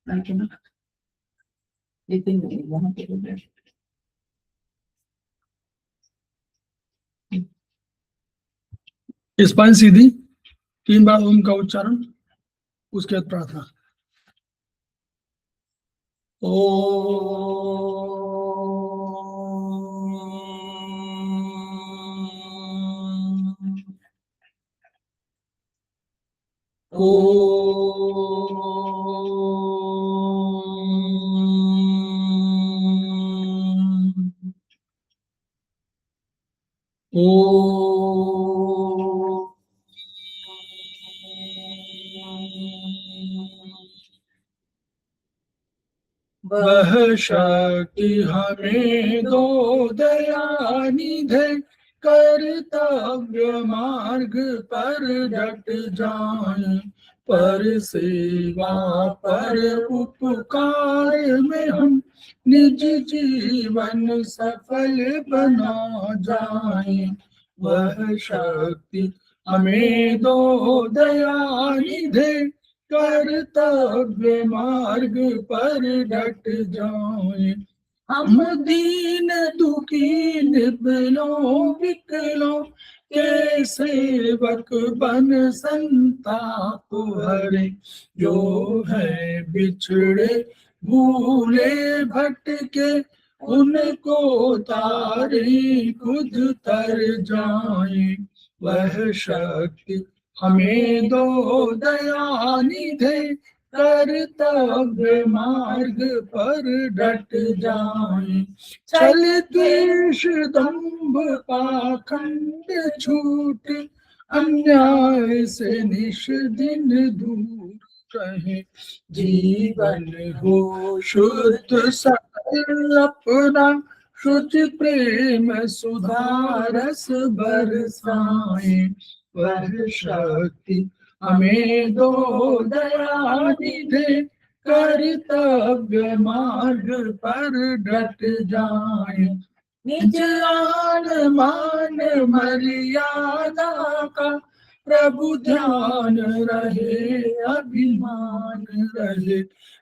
वहां पे स्पाइन सीधी, 3 बार ओम का उच्चारण, उसके बाद प्रार्थना। वह शक्ति हमें दो दयानिधे, कर्तव्य मार्ग पर डट जाएं, पर सेवा पर उपकार में हम निज जीवन सफल बना जाएं। वह शक्ति हमें दो दयानिधे, कर्तव्य मार्ग पर डट जाएं। हम दीन दुखी निर्बलों विकलों के सेवक बन संताप हरे, जो है बिछड़े भूले भटके उनको तारे खुद तर जाएं। वह शक्ति हमें दो दयानिधे, कर्तव्य मार्ग पर डट जाएं। छल द्वेष दंभ पाखंड झूठ अन्याय से निश दिन दूर रहे, जीवन हो शुद्ध सकल अपना, शुचि प्रेम सुधारस बरसाएं। वह शक्ति हमें दो दयानिधे, कर्तव्य मार्ग पर डट जाएं। निज आन मान मर्यादा का प्रभु ध्यान रहे, अभिमान रहे,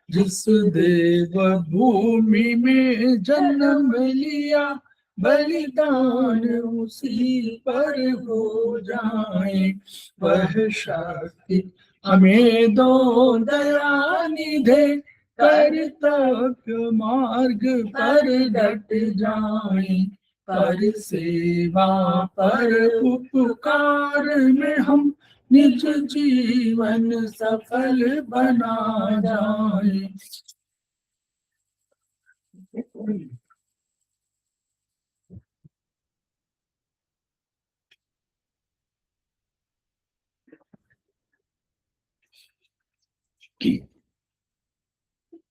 जिस देव भूमि में जन्म लिया, बलिदान उसी पर हो जाए। वह शक्ति हमें दो दयानिधे, कर्तव्य मार्ग पर डट जाए, पर सेवा पर उपकार में हम निज जीवन सफल बना जाए।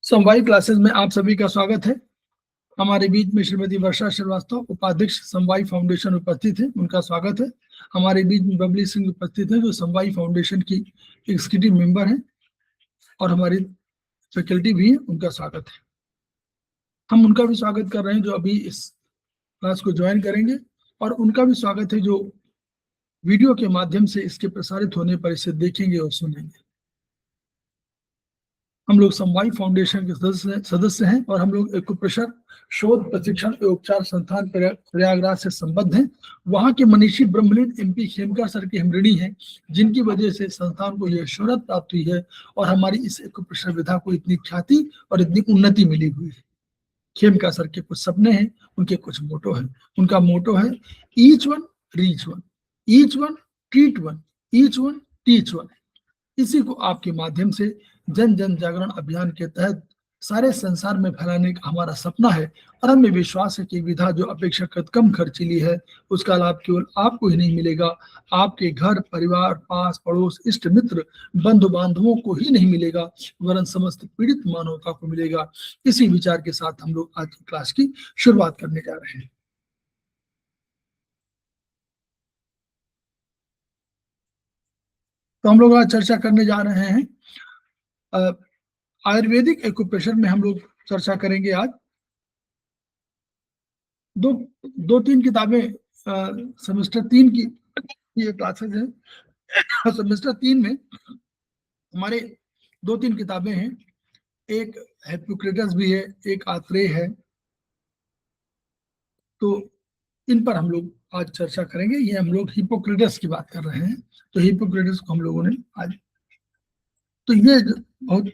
समवाय क्लासेस में आप सभी का स्वागत है। हमारे बीच में श्रीमती वर्षा श्रीवास्तव, उपाध्यक्ष समवाय फाउंडेशन, उपस्थित है, उनका स्वागत है। हमारे बीच में बबली सिंह उपस्थित है, जो समवाय फाउंडेशन की एग्जीक्यूटिव मेंबर है और हमारी फैकल्टी भी है, उनका स्वागत है। हम उनका भी स्वागत कर रहे हैं जो अभी इस क्लास को ज्वाइन करेंगे, और उनका भी स्वागत है जो वीडियो के माध्यम से इसके प्रसारित होने पर इसे देखेंगे और सुनेंगे। हम लोग समवाय फाउंडेशन के सदस्य हैं और हम लोग एक्यूप्रेशर शोध प्रशिक्षण एवं उपचार संस्थान प्रयागराज से संबद्ध हैं। वहाँ के मनीषी ब्रह्मलीन MP खेमका सर के हम ऋणी हैं, जिनकी वजह से संस्थान को यह शोहरत प्राप्त हुई है और हमारी इस एक्यूप्रेशर विधा को इतनी ख्याति और इतनी उन्नति मिली हुई है। खेमका सर के कुछ सपने हैं, उनके कुछ मोटो हैं। उनका मोटो है each one reach one, each one treat one, each one teach one. इसी को आपके माध्यम से जन जन जागरण अभियान के तहत सारे संसार में फैलाने का हमारा सपना है, और हमें विश्वास है कि विधा जो अपेक्षाकृत कम खर्चीली है, उसका लाभ केवल आपको ही नहीं मिलेगा, आपके घर परिवार, पास पड़ोस, इष्ट मित्र, बंधु बांधवों को ही नहीं मिलेगा, वरन समस्त पीड़ित मानवता को मिलेगा। इसी विचार के साथ हम लोग आज की क्लास की शुरुआत करने जा रहे हैं। तो हम लोग आज चर्चा करने जा रहे हैं आयुर्वेदिक एक्यूप्रेशर में। हम लोग चर्चा करेंगे आज दो तीन किताबें, सेमेस्टर 3 की ये क्लासेज हैं। सेमेस्टर 3 में हमारे 2-3 किताबें हैं। एक हिप्पोक्रेटस भी है, एक आत्रेय है। तो इन पर हम लोग आज चर्चा करेंगे। ये हम लोग हिप्पोक्रेटस की बात कर रहे हैं, तो हिप्पोक्रेटस को हम लोगों ने आज, तो ये बहुत,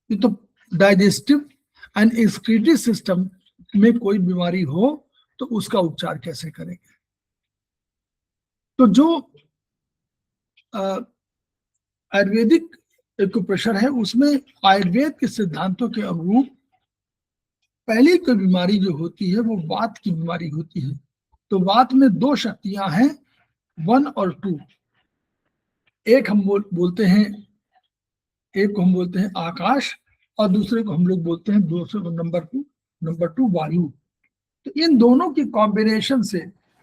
ये तो डाइजेस्टिव एंड एक्सक्रीटरी सिस्टम में कोई बीमारी हो तो उसका उपचार कैसे करेंगे। तो जो आयुर्वेदिक एक्यूप्रेशर है उसमें आयुर्वेद के सिद्धांतों के अनुरूप पहली कोई बीमारी जो होती है वो वात की बीमारी होती है। तो वात में दो शक्तियां हैं, 1 और 2। एक हम बोलते हैं, एक को हम बोलते हैं आकाश, और दूसरे को हम लोग बोलते हैं, दूसरे को नंबर टू वायु। तो इन दोनों की कॉम्बिनेशन से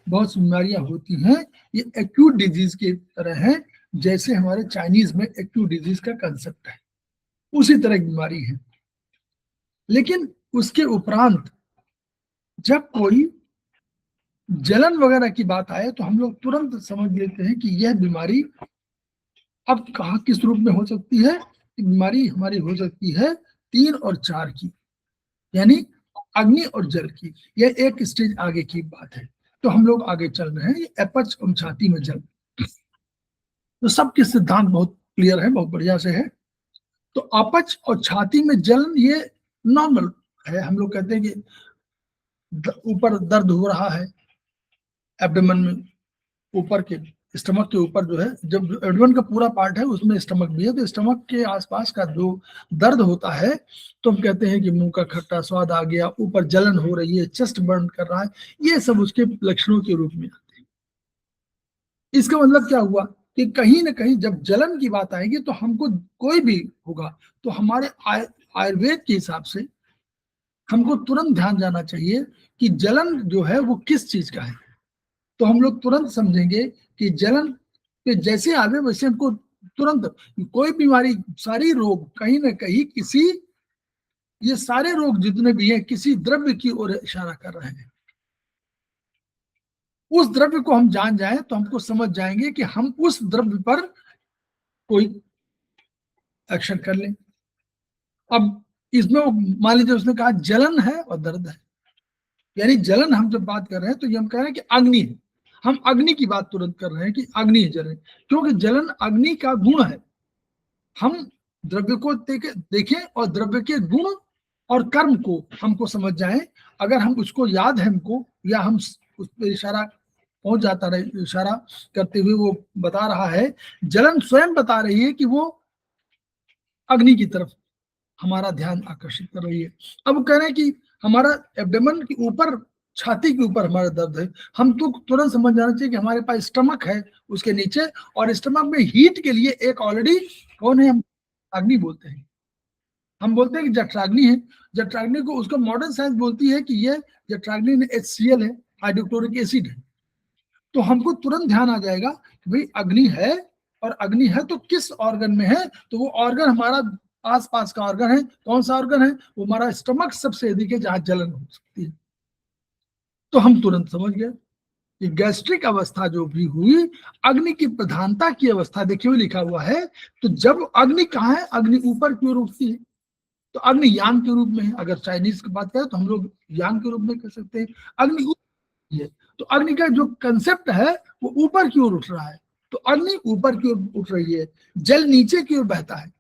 बहुत सी बीमारियां होती हैं। ये एक्यूट डिजीज की तरह है, जैसे हमारे चाइनीज में एक्यूट डिजीज का कंसेप्ट है, उसी तरह की बीमारी है। लेकिन उसके उपरांत जब कोई जलन वगैरह की बात आए तो हम लोग तुरंत समझ लेते हैं कि यह बीमारी अब कहाँ किस रूप में हो सकती है। बीमारी हमारी हो सकती है 3 और 4 की, यानी अग्नि और जल की। यह एक स्टेज आगे की बात है। तो हम लोग आगे चल रहे हैं। ये अपच और छाती में जल, तो सबके सिद्धांत बहुत क्लियर है, बहुत बढ़िया से है। तो अपच और छाती में जलन ये नॉर्मल है। हम लोग कहते हैं कि ऊपर दर्द हो रहा है एब्डोमेन में, ऊपर के स्टमक के ऊपर जो है, जब एब्डोमेन का पूरा पार्ट है उसमें स्टमक भी है, तो स्टमक के आसपास का जो दर्द होता है तो हम कहते हैं कि मुंह का खट्टा स्वाद आ गया, ऊपर जलन हो रही है, चेस्ट बर्न कर रहा है, ये सब उसके लक्षणों के रूप में आते हैं। इसका मतलब क्या हुआ कि कहीं ना कहीं जब जलन की बात आएगी तो हमको कोई भी होगा तो हमारे आयुर्वेद के हिसाब से हमको तुरंत ध्यान जाना चाहिए कि जलन जो है वो किस चीज का है। तो हम लोग तुरंत समझेंगे कि जलन के जैसे आवे वैसे हमको तुरंत कोई बीमारी, सारी रोग कहीं ना कहीं किसी, ये सारे रोग जितने भी हैं किसी द्रव्य की ओर इशारा कर रहे हैं। उस द्रव्य को हम जान जाएं तो हमको समझ जाएंगे कि हम उस द्रव्य पर कोई एक्शन कर लें। अब इसमें मान लीजिए उसने कहा जलन है और दर्द है, यानी जलन हम जब बात कर रहे हैं तो ये हम कह रहे हैं कि अग्नि है। हम अग्नि की बात तुरंत कर रहे हैं कि अग्नि है जलन, क्योंकि जलन अग्नि का गुण है। हम द्रव्य को देखें और द्रव्य के गुण और कर्म को हमको समझ जाए। अगर हम उसको याद है हमको, या हम उस पर इशारा पहुंच जाता रहे, इशारा करते हुए वो बता रहा है, जलन स्वयं बता रही है कि वो अग्नि की तरफ हमारा ध्यान आकर्षित कर रही है। अब कह रहे हैं कि हमारा एब्डोमेन के ऊपर, छाती के ऊपर हमारा दर्द है, हम तो तुरंत समझ जाना चाहिए कि हमारे पास स्टमक है उसके नीचे, और स्टमक में हीट के लिए एक ऑलरेडी कौन है, हम अग्नि बोलते हैं। हम बोलते हैं कि जठराग्नि है। जठराग्नि को उसका मॉडर्न साइंस बोलती है कि ये जठराग्नि HCl है, हाइड्रोक्लोरिक एसिड है। तो हमको तुरंत ध्यान आ जाएगा कि भाई अग्नि है, और अग्नि है तो किस ऑर्गन में है, तो वो ऑर्गन हमारा आसपास का ऑर्गन है। कौन सा ऑर्गन है, वो हमारा स्टमक सबसे अधिक है जहां जलन हो सकती है। तो हम तुरंत समझ गए कि गैस्ट्रिक अवस्था जो भी हुई, अग्नि की प्रधानता की अवस्था, देखिए हुए लिखा हुआ है। तो जब अग्नि कहाँ है, अग्नि ऊपर की ओर उठती है, तो अग्नि यान के रूप में है। अगर चाइनीज की बात करें तो हम लोग यान के रूप में कह सकते हैं। अग्नि ऊपर है, तो अग्नि का जो कंसेप्ट है वो ऊपर की ओर उठ रहा है। तो अग्नि ऊपर की ओर उठ रही है, जल नीचे की ओर बहता है।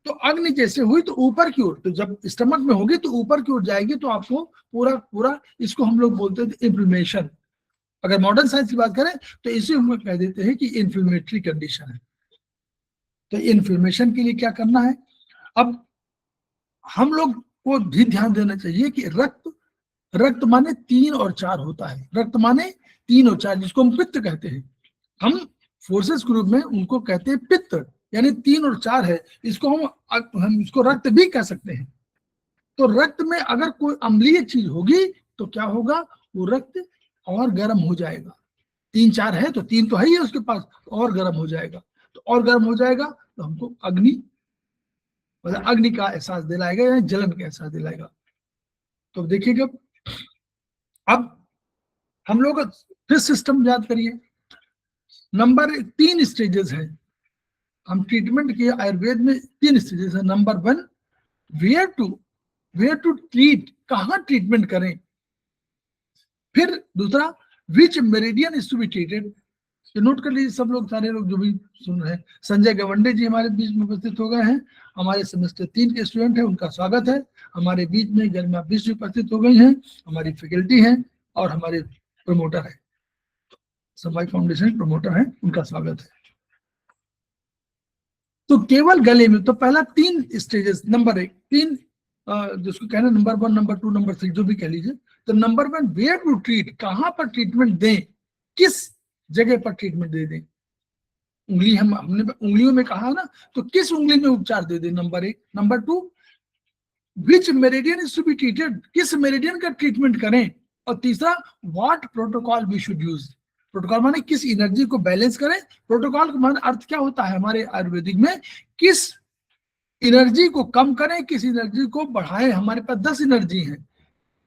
तो अग्नि जैसे हुई तो ऊपर की ओर, तो जब स्टमक में होगी तो ऊपर की ओर जाएगी, तो आपको पूरा पूरा, इसको हम लोग बोलते हैं इन्फ्लेमेशन। अगर मॉडर्न साइंस की बात करें तो इसे हम कह देते हैं कि इन्फ्लेमेटरी कंडीशन है। तो इन्फ्लेमेशन के लिए क्या करना है, अब हम लोग को भी ध्यान देना चाहिए कि रक्त, रक्त माने 3 और 4 होता है। रक्त माने 3 और 4, जिसको हम पित्त कहते हैं। हम फोर्सेस ग्रुप में उनको कहते हैं पित्त, यानी 3 और 4 है। इसको हम इसको रक्त भी कह सकते हैं। तो रक्त में अगर कोई अम्लीय चीज होगी तो क्या होगा, वो रक्त और गर्म हो जाएगा। 3 4 है तो 3 तो है ही है उसके पास, और गर्म हो जाएगा। तो और गर्म हो जाएगा तो हमको अग्नि, मतलब अग्नि का एहसास दिलाएगा, या जलन का एहसास दिलाएगा। तो देखिएगा, अब हम लोग फिर सिस्टम याद करिए। नंबर 3 स्टेजेस है। हम ट्रीटमेंट के आयुर्वेद में 3 स्टेजेस है। नंबर 1, वेयर टू ट्रीट, कहाँ ट्रीटमेंट करें। फिर दूसरा, which meridian is to be treated. ये नोट कर लीजिए सब लोग, सारे लोग जो भी सुन रहे हैं। संजय गवंडे जी हमारे बीच में उपस्थित हो गए हैं, हमारे सेमेस्टर 3 के स्टूडेंट हैं, उनका स्वागत है। हमारे बीच में गरिमा बिष्ट उपस्थित हो गई हैं, हमारी फैकल्टी हैं और हमारे प्रमोटर है, सफाई फाउंडेशन प्रमोटर है, उनका स्वागत है। तो केवल गले में, तो पहला 3 स्टेजेस, नंबर 1, 3 जिसको कहना नंबर 1, नंबर 2, नंबर 3 जो भी कह लीजिए। तो नंबर 1, वेयर टू ट्रीट, कहां पर ट्रीटमेंट दें, किस जगह पर ट्रीटमेंट दे दें। उंगली हमने उंगलियों में कहा ना, तो किस उंगली में उपचार दे दें, number 1। Number 2, which meridian is to be treated, किस मेरिडियन का ट्रीटमेंट करें। और तीसरा, what protocol we should use. Protocol माने किस एनर्जी को बैलेंस करें। प्रोटोकॉल का मान अर्थ क्या होता है हमारे आयुर्वेदिक में, किस एनर्जी को कम करें, किस एनर्जी को बढ़ाएं। हमारे पास 10 एनर्जी हैं,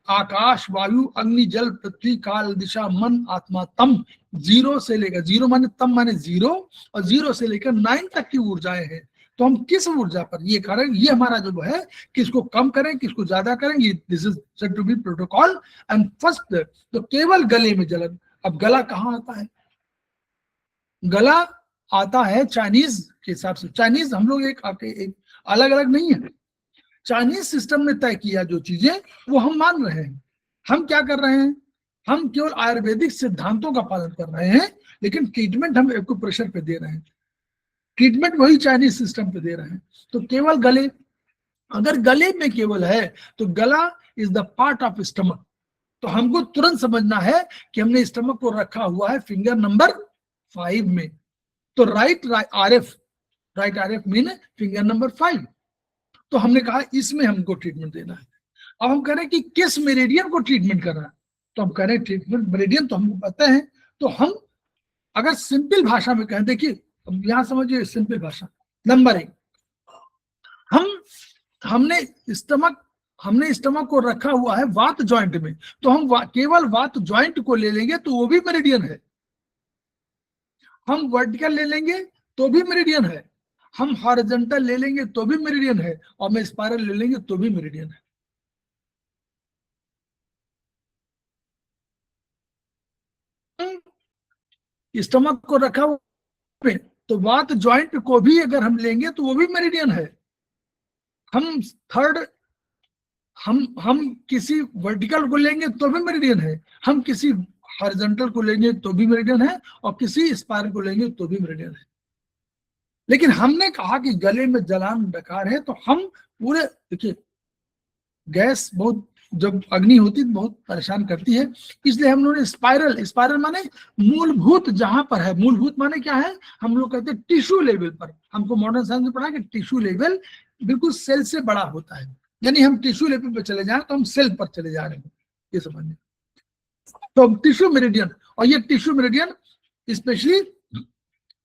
आकाश, वायु, अग्नि, जल, पृथ्वी, काल, दिशा, मन, आत्मा, तम। 0 से लेकर, 0 माने तम माने 0, और 0 से लेकर 9 तक की ऊर्जाएं हैं। तो हम किस ऊर्जा पर ये करें, ये हमारा जो है, किसको कम करें, किसको ज्यादा करें, ये this is said to be protocol. And first, तो केवल गले में जलन। अब गला कहाँ आता है, गला आता है चाइनीज के हिसाब से। चाइनीज हम लोग एक अलग अलग नहीं है, चाइनीज सिस्टम ने तय किया जो चीजें, वो हम मान रहे हैं। हम क्या कर रहे हैं, हम केवल आयुर्वेदिक सिद्धांतों का पालन कर रहे हैं, लेकिन ट्रीटमेंट हम एक्यूप्रेशर पे दे रहे हैं, ट्रीटमेंट वही चाइनीज सिस्टम पे दे रहे हैं। तो केवल गले, अगर गले में केवल है तो गला is the part of stomach. तो हमको तुरंत समझना है कि हमने स्टमक को रखा हुआ है फिंगर नंबर 5 में। तो right RF mean finger number 5। तो हमने कहा इसमें हमको ट्रीटमेंट देना है। अब हम कह रहे हैं कि किस मेरिडियन को ट्रीटमेंट करना है, तो हम कह रहे हैं ट्रीटमेंट मेरिडियन तो हमको पता है। तो हम अगर सिंपल भाषा में कहें, देखिए अब यहां समझिए सिंपल भाषा। नंबर 1, हमने स्टमक को रखा हुआ है वात जॉइंट में, तो हम केवल वात जॉइंट को ले लेंगे तो वो भी मेरिडियन है। हम वर्टिकल ले लेंगे तो भी मेरिडियन है, हम हॉरिजॉन्टल ले लेंगे तो भी मेरिडियन है, और हम स्पाइरल ले लेंगे तो भी मेरिडियन है। स्टमक को रखा हुआ तो वात जॉइंट को भी अगर हम लेंगे तो वो भी मेरिडियन है। हम थर्ड, हम किसी वर्टिकल को लेंगे तो भी मेरिडियन है, हम किसी हॉरिजॉन्टल को लेंगे तो भी मेरिडियन है, और किसी स्पाइरल को लेंगे तो भी मेरिडियन है। लेकिन हमने कहा कि गले में जलान बेकार है, तो हम पूरे, देखिए गैस बहुत, जब अग्नि होती है बहुत परेशान करती है, इसलिए हम लोगों ने स्पाइरल माने मूलभूत जहां पर है। मूलभूत माने क्या है, हम लोग कहते हैं टिश्यू लेवल पर। हमको मॉडर्न साइंस में पढ़ा कि टिश्यू लेवल बिल्कुल सेल से बड़ा होता है, यानी हम टिश्यू लेवल पर चले जाए तो हम सेल पर चले जा रहे हैं, ये समझिए। तो टिश्यू मेरिडियन, और ये टिश्यू मेरिडियन स्पेशली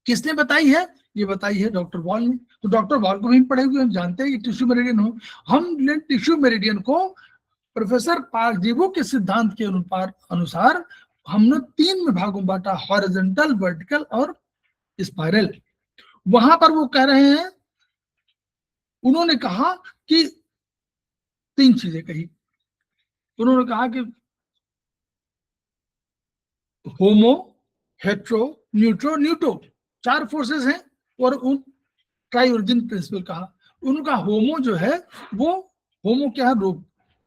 किसने बताई है, ये बताई है डॉक्टर वॉल ने। तो डॉक्टर वॉल को भी पढ़े हुए, हम जानते हैं कि टिश्यू मेरिडियन हो। हमने टिश्यू मेरिडियन को प्रोफेसर पारजीवो के सिद्धांत के अनुसार हमने 3 भागों में बांटा, हॉरिजॉन्टल, वर्टिकल और स्पाइरल। वहां पर वो कह रहे हैं, उन्होंने कहा कि 3 चीजें कही। उन्होंने कहा कि होमो, हेट्रो, न्यूट्रो 4 फोर्सेस हैं, और उन ट्राई ओरिजिन प्रिंसिपल कहा। उनका होमो जो है, वो होमो क्या है, रोग।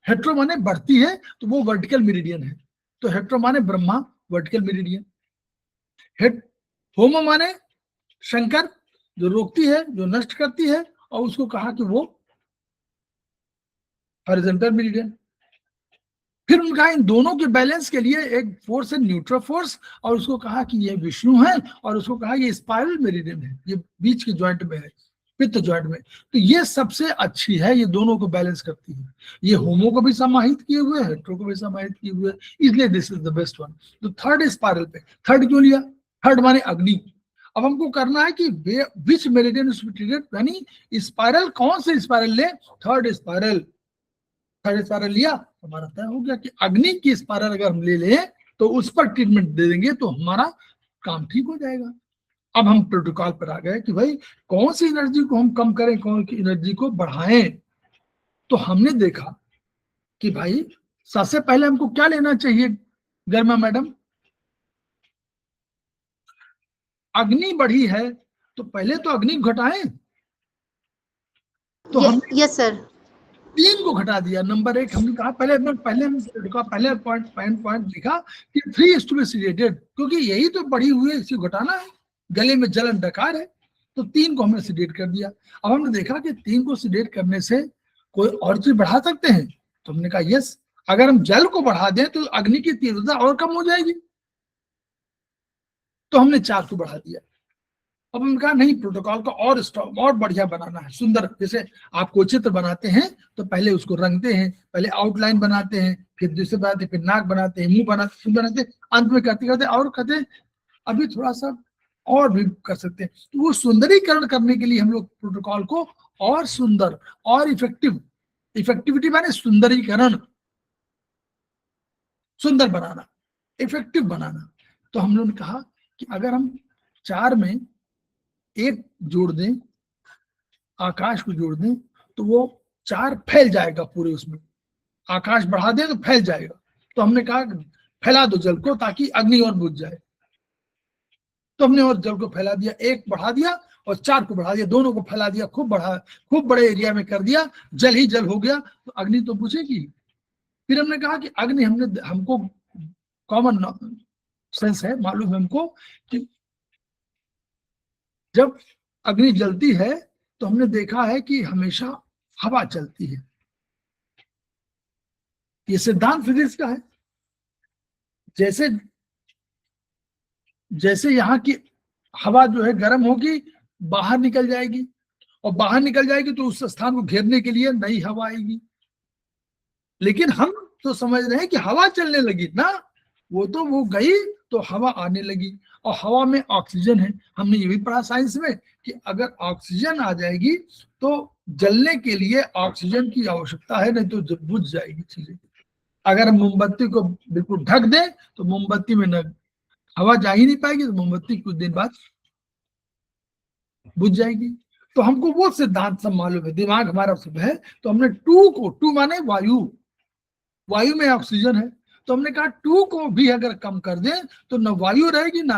हेट्रो माने बढ़ती है, तो वो वर्टिकल मेरिडियन है। तो हेट्रो माने ब्रह्मा, वर्टिकल मेरिडियन। होमो माने शंकर, जो रोकती है, जो नष्ट करती है, और उसको कहा कि वो हॉरिजॉन्टल मेरिडियन। फिर उनका इन दोनों के बैलेंस के लिए एक फोर्स है न्यूट्रो फोर्स, और उसको कहा कि ये विष्णु है, और उसको कहा ये स्पाइरल मेरिडियन है, ये बीच के जॉइंट में है, पित्त जॉइंट में। तो ये सबसे अच्छी है, ये दोनों को बैलेंस करती है। ये होमो को भी समाहित किए हुए, हेट्रो को भी समाहित किए हुए, इसलिए this is the best one. तो थर्ड स्पाइरल पे, थर्ड क्यों लिया, थर्ड माने अग्नि। अब हमको करना है कि विच मेरिडियन इज ट्रीटेड, यानी स्पाइरल कौन से स्पाइरल ले, थर्ड स्पाइरल लिया, हमारा तय हो गया कि अग्नि की स्पाइरल अगर हम ले लें तो उस पर ट्रीटमेंट दे देंगे तो हमारा काम ठीक हो जाएगा। अब हम प्रोटोकॉल पर आ गए कि भाई कौन सी एनर्जी को हम कम करें, कौन सी एनर्जी को बढ़ाएं। तो हमने देखा कि भाई सबसे पहले हमको क्या लेना चाहिए गर्मा मैडम, अग्नि बढ़ी है तो पहले तो अग्नि घटाएं। तो हमने यस सर 3 को घटा दिया। नंबर 1 हमने कहा पहले पहले पॉइंट लिखा कि 3 is to be sedated, क्योंकि यही तो बढ़ी हुई है, इसी घटाना है, गले में जलन डकार है, तो 3 को हमने सीडेट कर दिया। अब हमने देखा कि 3 को सीडेट करने से कोई और चीज बढ़ा सकते हैं, तो हमने कहा यस, अगर हम जल को बढ़ा दें तो अग्नि की तीव्रता और कम हो जाएगी, तो हमने 4 को बढ़ा दिया। अब हमने कहा नहीं, प्रोटोकॉल को और बढ़िया बनाना है, सुंदर। जैसे आप कोई चित्र बनाते हैं तो पहले उसको रंगते हैं, पहले आउटलाइन बनाते हैं, फिर दूसरे बनाते हैं, फिर नाक बनाते हैं, मुंह बनाते हैं, अंत में करते करते और कहते हैं अभी थोड़ा सा और भी कर सकते हैं। तो वो सुंदरीकरण करने के लिए हम लोग प्रोटोकॉल को और सुंदर और इफेक्टिविटी माने सुंदरीकरण, सुंदर बनाना, इफेक्टिव बनाना। तो हम लोगों ने कहा कि अगर हम 4 में 1 जोड़ दें, आकाश को जोड़ दें, तो वो 4 फैल जाएगा पूरे उसमें, आकाश बढ़ा दें तो फैल जाएगा। तो हमने कहा फैला दो जल को ताकि अग्नि और बुझ जाए। तो हमने और जल को फैला दिया, 1 बढ़ा दिया और 4 को बढ़ा दिया, दोनों को फैला दिया, खूब बड़े एरिया में कर दिया, जल ही जल हो गया, तो अग्नि तो बुझेगी। फिर हमने कहा कि अग्नि हमको कॉमन सेंस है, मालूम है हमको कि जब अग्नि जलती है तो हमने देखा है कि हमेशा हवा चलती है, ये सिद्धांत फिजिक्स का है। जैसे जैसे यहाँ की हवा जो है गर्म होगी, बाहर निकल जाएगी, और बाहर निकल जाएगी तो उस स्थान को घेरने के लिए नई हवा आएगी। लेकिन हम तो समझ रहे हैं कि हवा चलने लगी ना, वो गई तो हवा आने लगी, और हवा में ऑक्सीजन है। हमने ये भी पढ़ा साइंस में कि अगर ऑक्सीजन आ जाएगी तो जलने के लिए ऑक्सीजन की आवश्यकता है, नहीं तो बुझ जाएगी चीजें। अगर हम मोमबत्ती को बिल्कुल ढक दें तो मोमबत्ती में न हवा जा ही नहीं पाएगी, तो मोमबत्ती कुछ दिन बाद बुझ जाएगी। तो हमको वो सिद्धांत सब मालूम है, दिमाग हमारा सब है। तो हमने 2 माने वायु में ऑक्सीजन है, तो हमने कहा 2 को भी अगर कम कर दें तो न वायु रहेगी न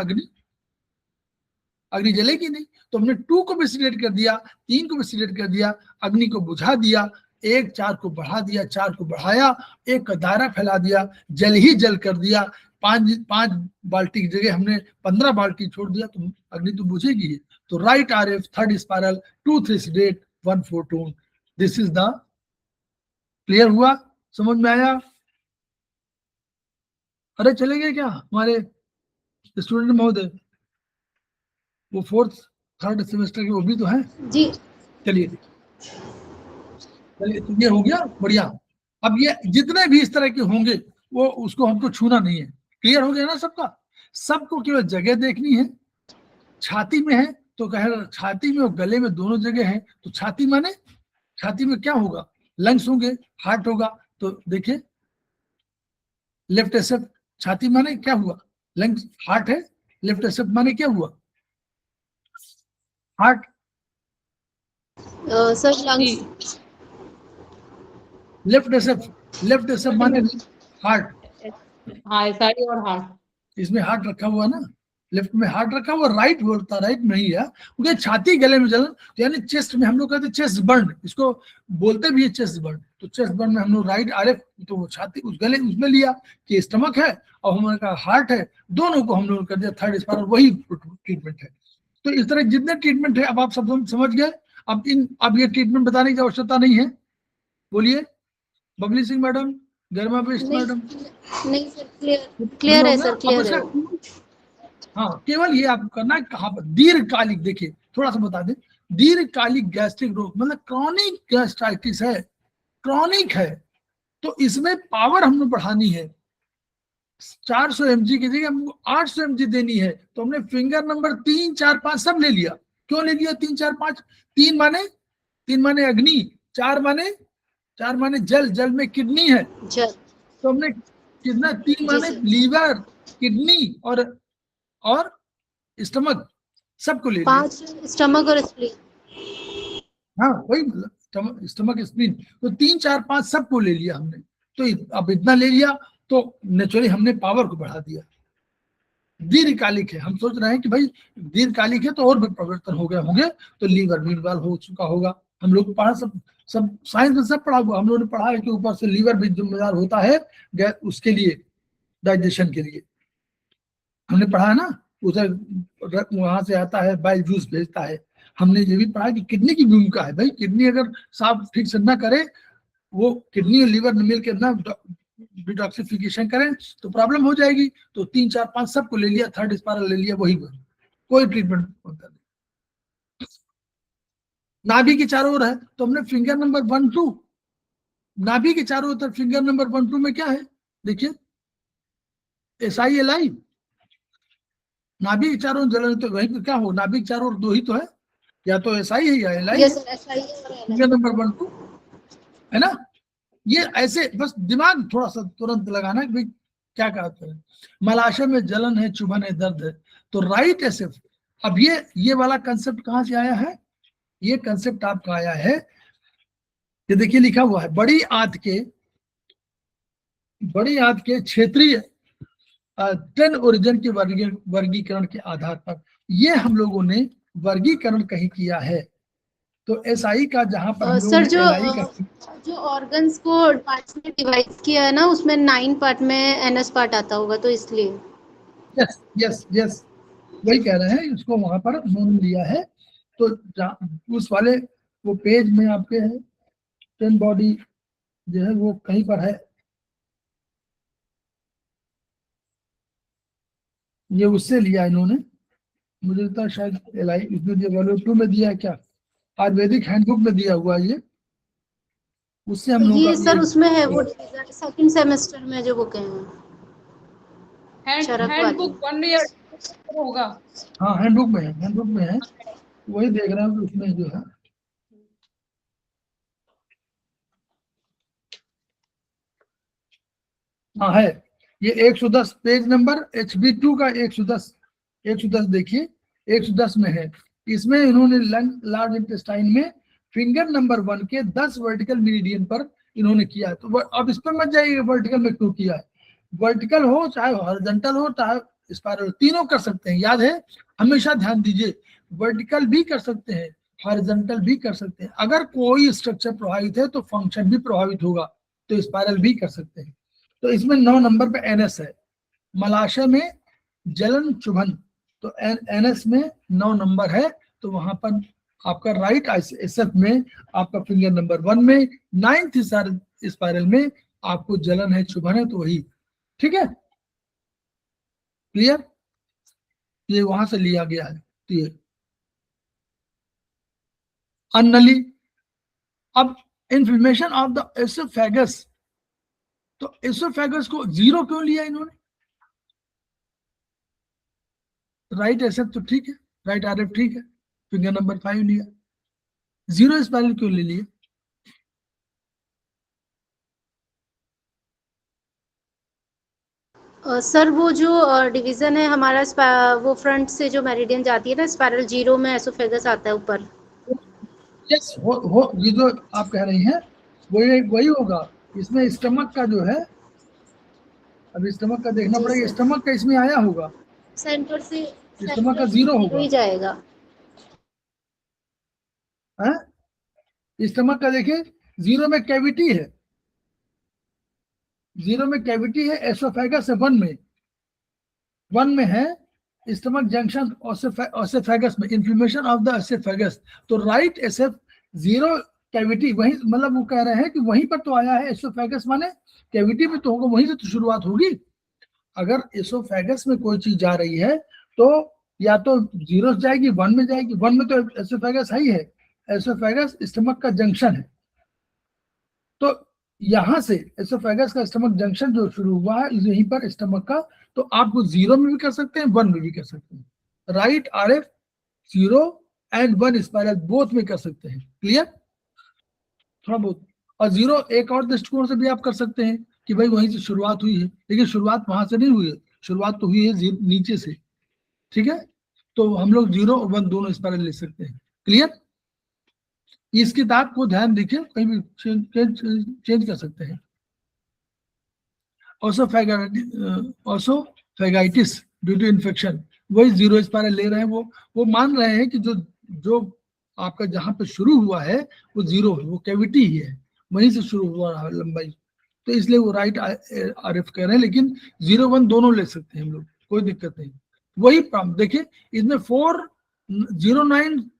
अग्नि जलेगी नहीं। तो हमने 2 को भी सिलेक्ट कर दिया, 3 को भी सिलेक्ट कर दिया, अग्नि को बुझा दिया, 1 4 को बढ़ा दिया, 4 को बढ़ाया, 1 का दायरा फैला दिया, जल ही जल कर दिया। 5 बाल्टी की जगह हमने 15 बाल्टी छोड़ दिया, तो अग्नि तो बुझेगी। तो राइट RF, 3rd स्पाइरल, 2 3 सिलेट, 1 4 tone, this is the clear हुआ, समझ में आया? अरे चले गए क्या हमारे स्टूडेंट महोदय? वो 4th 3rd सेमेस्टर के वो भी तो है जी। चलिए तो ये हो गया बढ़िया। अब ये जितने भी इस तरह के होंगे वो उसको हमको छूना नहीं है। क्लियर हो गया ना सबका? सबको केवल जगह देखनी है। छाती में है तो कह रहा छाती में और गले में दोनों जगह है, तो छाती माने छाती में क्या होगा? लंग्स होंगे, हार्ट होगा। तो देखिए लेफ्ट एसेप्ट, छाती माने क्या हुआ? लंग्स, हार्ट है। लेफ्ट एसेप्ट माने क्या हुआ? Heart. Sir lungs. Left accept माने हार्ट। हाँ एसआई और हार्ट, इसमें हार्ट रखा हुआ ना, लेफ्ट में हार्ट रखा हुआ, राइट बोलता, राइट नहीं है क्योंकि छाती गले में जलन, तो यानी चेस्ट में हम लोग कहते हैं चेस्ट बर्न, इसको बोलते भी है चेस्ट बर्न। तो चेस्ट बर्न में हम लोग राइट RF, तो वो छाती उस गले उसमें लिया कि स्टमक है और हमारे का हार्ट है, दोनों को हम लोग कर दिया 3rd स्पाइरल, वही ट्रीटमेंट है। तो इस तरह जितने ट्रीटमेंट है अब आप सब समझ गए। अब ये ट्रीटमेंट बताने की आवश्यकता नहीं है। बोलिए बबली सिंह मैडम, गर्मा बेस्ट मैडम। नहीं सर, क्लियर है सर, क्लियर है। हाँ, केवल ये आप करना है कहाँ पर, दीर्घकालिक। देखिए थोड़ा सा बता दें, दीर्घकालिक गैस्ट्रिक रोग मतलब क्रॉनिक गैस्ट्राइटिस है, क्रॉनिक है, तो इसमें पावर हमने बढ़ानी है। 400 mg की जगह हमको 800 mg देनी है। तो हमने फिंगर नंबर 3 4 5 सब ले लिया। क्यों ले लिया 3 4 5? 3 माने अग्नि, 4 माने जल में किडनी है, तो हमने कितना 3 माने लीवर, किडनी और स्टमक, सबको ले लिया। 5 स्टमक और स्प्लीन। हाँ वही स्टमक स्प्लीन, तो 3 4 5 सबको ले लिया हमने। तो अब इतना ले लिया तो नेचुरली हमने पावर को बढ़ा दिया। दीर्घकालिक है, हम सोच रहे हैं कि भाई दीर्घकालिक है तो और भी परिवर्तन हो गए होंगे, तो लीवर मीनवाल हो चुका होगा। हम लोग पढ़ा सब साइंस में सब पढ़ा हुआ, हम लोगों ने पढ़ा है कि ऊपर से लीवर भी जिम्मेदार होता है उसके लिए, डाइजेशन के लिए हमने पढ़ा है ना। उधर वहां से आता है बाइल जूस भेजता है। हमने ये भी पढ़ा कि किडनी की भूमिका है। भाई किडनी अगर साफ ठीक से ना करे, वो किडनी और लीवर मिल के ना डिटॉक्सिफिकेशन करें तो प्रॉब्लम हो जाएगी। तो 3 4 5 सबको ले लिया, थर्ड स्पायरल ले लिया, वही कोई ट्रीटमेंट होता नहीं। नाभि के चारों ओर है तो हमने फिंगर नंबर 1 2, नाभि के चारों ओर फिंगर नंबर 1 2 में क्या है देखिए, SI LI। नाभि के चारों जलन तो वही क्या हो, नाभि के चारों ओर 2 ही तो है, या तो SI है या LI है। यस सर, SI और फिंगर नंबर 1 2 है ना। ये ऐसे बस दिमाग थोड़ा सा तुरंत लगाना कि भाई क्या कहते हैं। मलाशय में जलन है, चुभन है, दर्द है, तो राइट एसिफ। अब ये वाला कंसेप्ट कहां से आया है, ये कंसेप्ट आपका आया है, ये देखिए लिखा हुआ है बड़ी आंत के क्षेत्रीय 10 ओरिजिन के वर्गीकरण के आधार पर ये हम लोगों ने वर्गीकरण कहीं किया है। तो SI का जहां पर हम सर लोगों ने LI का जो ऑर्गन्स को पार्ट्स में डिवाइड किया है ना, उसमें 9 पार्ट में NS पार्ट आता होगा, तो इसलिए। यस यस यस वही कह रहे हैं, उसको वहां पर उन्होंने लिया है। तो उस वाले वो पेज में आपके है 10 बॉडी जो है वो कहीं पर है, ये उससे लिया इन्होंने। मुझे लगता है शायद LI इसमें दिया, वॉल्यूम 2 में दिया है क्या, आयुर्वेदिक हैंडबुक में दिया हुआ है ये, उससे हम लोग ये सर उसमें है वो सेकंड सेमेस्टर में जो बुक है हैंडबुक 1 ईयर होगा। हाँ हैंडबुक में है, वही देख रहा हूँ उसमें जो है। हाँ है, ये 110 पेज नंबर HB2 का 110 देखिए 110 में है। इसमें इन्होंने लंग लार्ज इंटेस्टाइन में फिंगर नंबर 1 के 10 वर्टिकल मीडियन पर इन्होंने किया है। तो अब इस पर मत जाइए वर्टिकल में क्यों किया है, वर्टिकल हो चाहे हॉरिजॉन्टल हो चाहे स्पाइरल, तीनों कर सकते हैं। याद है, हमेशा ध्यान दीजिए, वर्टिकल भी कर सकते हैं, हॉरिजॉन्टल भी कर सकते हैं। अगर कोई स्ट्रक्चर प्रभावित है तो फंक्शन भी प्रभावित होगा, तो स्पाइरल भी कर सकते हैं। तो इसमें 9 नंबर पे NS है, मलाशय में जलन चुभन, तो NS में 9 नंबर है। तो वहां पर आपका राइट SF में आपका फिंगर नंबर 1 में 9th स्पाइरल में आपको जलन है, चुभन है, तो वही ठीक है। क्लियर, ये वहां से लिया गया है। क्लियर, अन्नली। अब इन्फ्लेमेशन ऑफ द एसोफेगस, तो एसोफेगस को 0 क्यों लिया इन्होंने, राइट एसएफ तो ठीक है, राइट RF ठीक है, फिंगर नंबर 5 लिया, 0 स्पाइरल क्यों ले लिया। सर वो जो डिवीजन है हमारा, वो फ्रंट से जो मेरिडियन जाती है ना, स्पाइरल 0 में एसोफेगस आता है ऊपर। यस हो ये जो आप कह रही हैं वही होगा। इसमें स्टमक का जो है, अब स्टमक का देखना पड़ेगा, स्टमक का इसमें आया होगा, सेंटर से स्टमक का 0 होगा ही जाएगा है। स्टमक का देखिए 0 में कैविटी है, 0 में कैविटी है, एसोफेगस है 1 में है स्टमक जंक्शन ओसेफेगस में, इन्फ्लेमेशन ऑफ द एसोफेगस। तो राइट SF 0 कैविटी, वही मतलब वो कह रहे हैं कि वहीं पर तो आया है, एसोफेगस माने कैविटी में तो होगा, वहीं से तो शुरुआत होगी। अगर एसोफेगस में कोई चीज जा रही है तो या तो 0 जाएगी 1 में जाएगी, 1 में तो एसोफेगस है ही है, एसोफेगस स्टमक का जंक्शन है। तो यहां से एसोफेगस का स्टमक जंक्शन जो शुरू हुआ है यहीं पर स्टमक का, तो आपको 0 में भी कर सकते हैं 1 में भी कर सकते हैं। Right RF 0 and 1 spiral both में कर सकते हैं। क्लियर, थोड़ा बहुत। और 0 एक और दृष्टिकोण से भी आप कर सकते हैं कि भाई वहीं से शुरुआत हुई है, लेकिन शुरुआत वहां से नहीं हुई है, शुरुआत तो हुई है नीचे से, ठीक है। तो हम लोग 0 और 1 दोनों स्पाइरल ले सकते हैं। क्लियर? इस किताब को ध्यान देखिए, कहीं भी चेंज कर सकते हैं। ऑसोफेगाइटिस ड्यू टू इन्फेक्शन, वही 0 स्पाइरल ले रहे हैं। वो मान रहे हैं कि जो आपका जहां पे शुरू हुआ है वो 0 है, वो कैविटी ही है, वहीं से शुरू हुआ है लंबाई, तो इसलिए वो राइट आरएफ कह रहे हैं। लेकिन 0 1 दोनों ले सकते हैं हम लोग, कोई दिक्कत नहीं। वही प्रॉब्लम देखिए, इसमें 409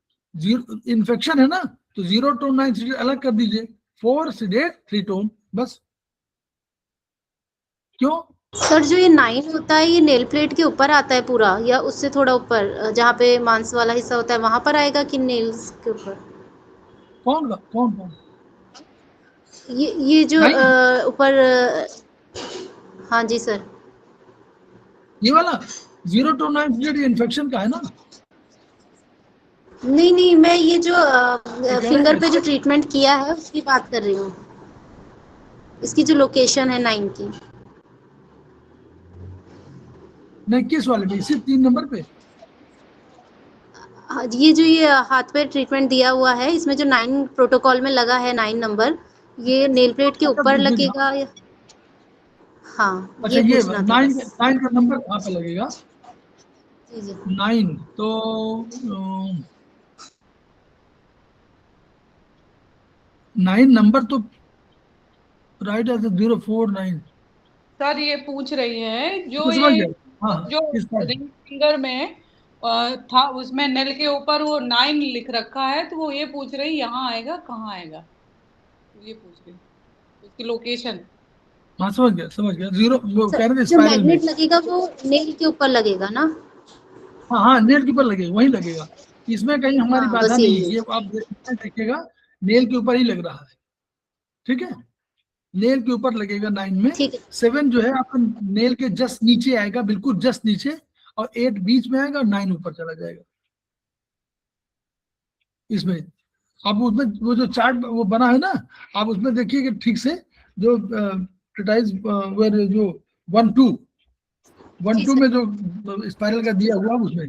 इन्फेक्शन है ना, तो 0 to 9 अलग कर दीजिए, 4 सीडेट 3 टोन, बस। क्यों? सर जो ये 9 होता है ये नेल प्लेट के ऊपर आता है पूरा, या उससे थोड़ा ऊपर जहाँ पे मांस वाला हिस्सा होता है वहां पर आएगा कि नेल्स के ऊपर? कौन ये जो नहीं? ऊपर हाँ जी सर, ये वाला 0 to 9 इन्फेक्शन का है ना? नहीं मैं ये जो ये कह रहे फिंगर हैं पे जो ट्रीटमेंट किया है उसकी बात कर रही हूँ, इसकी जो लोकेशन है 9 की। नहीं, किस वाले पे? इसी 3 नंबर पे? ये जो ये हाथ पे ट्रीटमेंट दिया हुआ है, इसमें जो 9 प्रोटोकॉल में लगा है 9 नंबर, ये नेल प्लेट के ऊपर लगेगा या? हाँ अच्छा, ये ये पूछना था 9 बस। का नंबर कहाँ पे लगेगा? जी जी 9 तो 9 नंबर तो राइट एज 049। सर ये पूछ रही है जो तो समझ ये गया। हाँ, जो किस पर? रिंग फिंगर में था, उसमें नेल के ऊपर वो 9 लिख रखा है, तो वो ये पूछ रही यहाँ आएगा, कहाँ आएगा, तो ये पूछ रही उसकी लोकेशन। हाँ, समझ गया 0, वो सर, कह रहे थे जो स्पाइरल में। मैग्नेट लगेगा वो नेल के ऊपर लगेगा ना? हाँ, नेल के ऊपर लगेगा, वहीं लगेगा। इसमें कहीं हमारी हाँ बाधा बस नहीं यही है, है। ये आप देखिएगा, नेल के ऊपर ही लग रहा है। ठीक है, नेल के ऊपर लगेगा 9 में। ठीक है 7 जो है आपका नेल के जस्ट नीचे आएगा, बिल्कुल जस्ट नीचे, और 8 बीच में आएगा और 9 ऊपर चला जाएगा। इसमें आप उसमें वो जो चार्ट वो बना है ना, आप उसमें देखिए कि ठीक से जो प्रिटाइज जो 1 2 सर। में जो स्पाइरल का दिया हुआ उसमें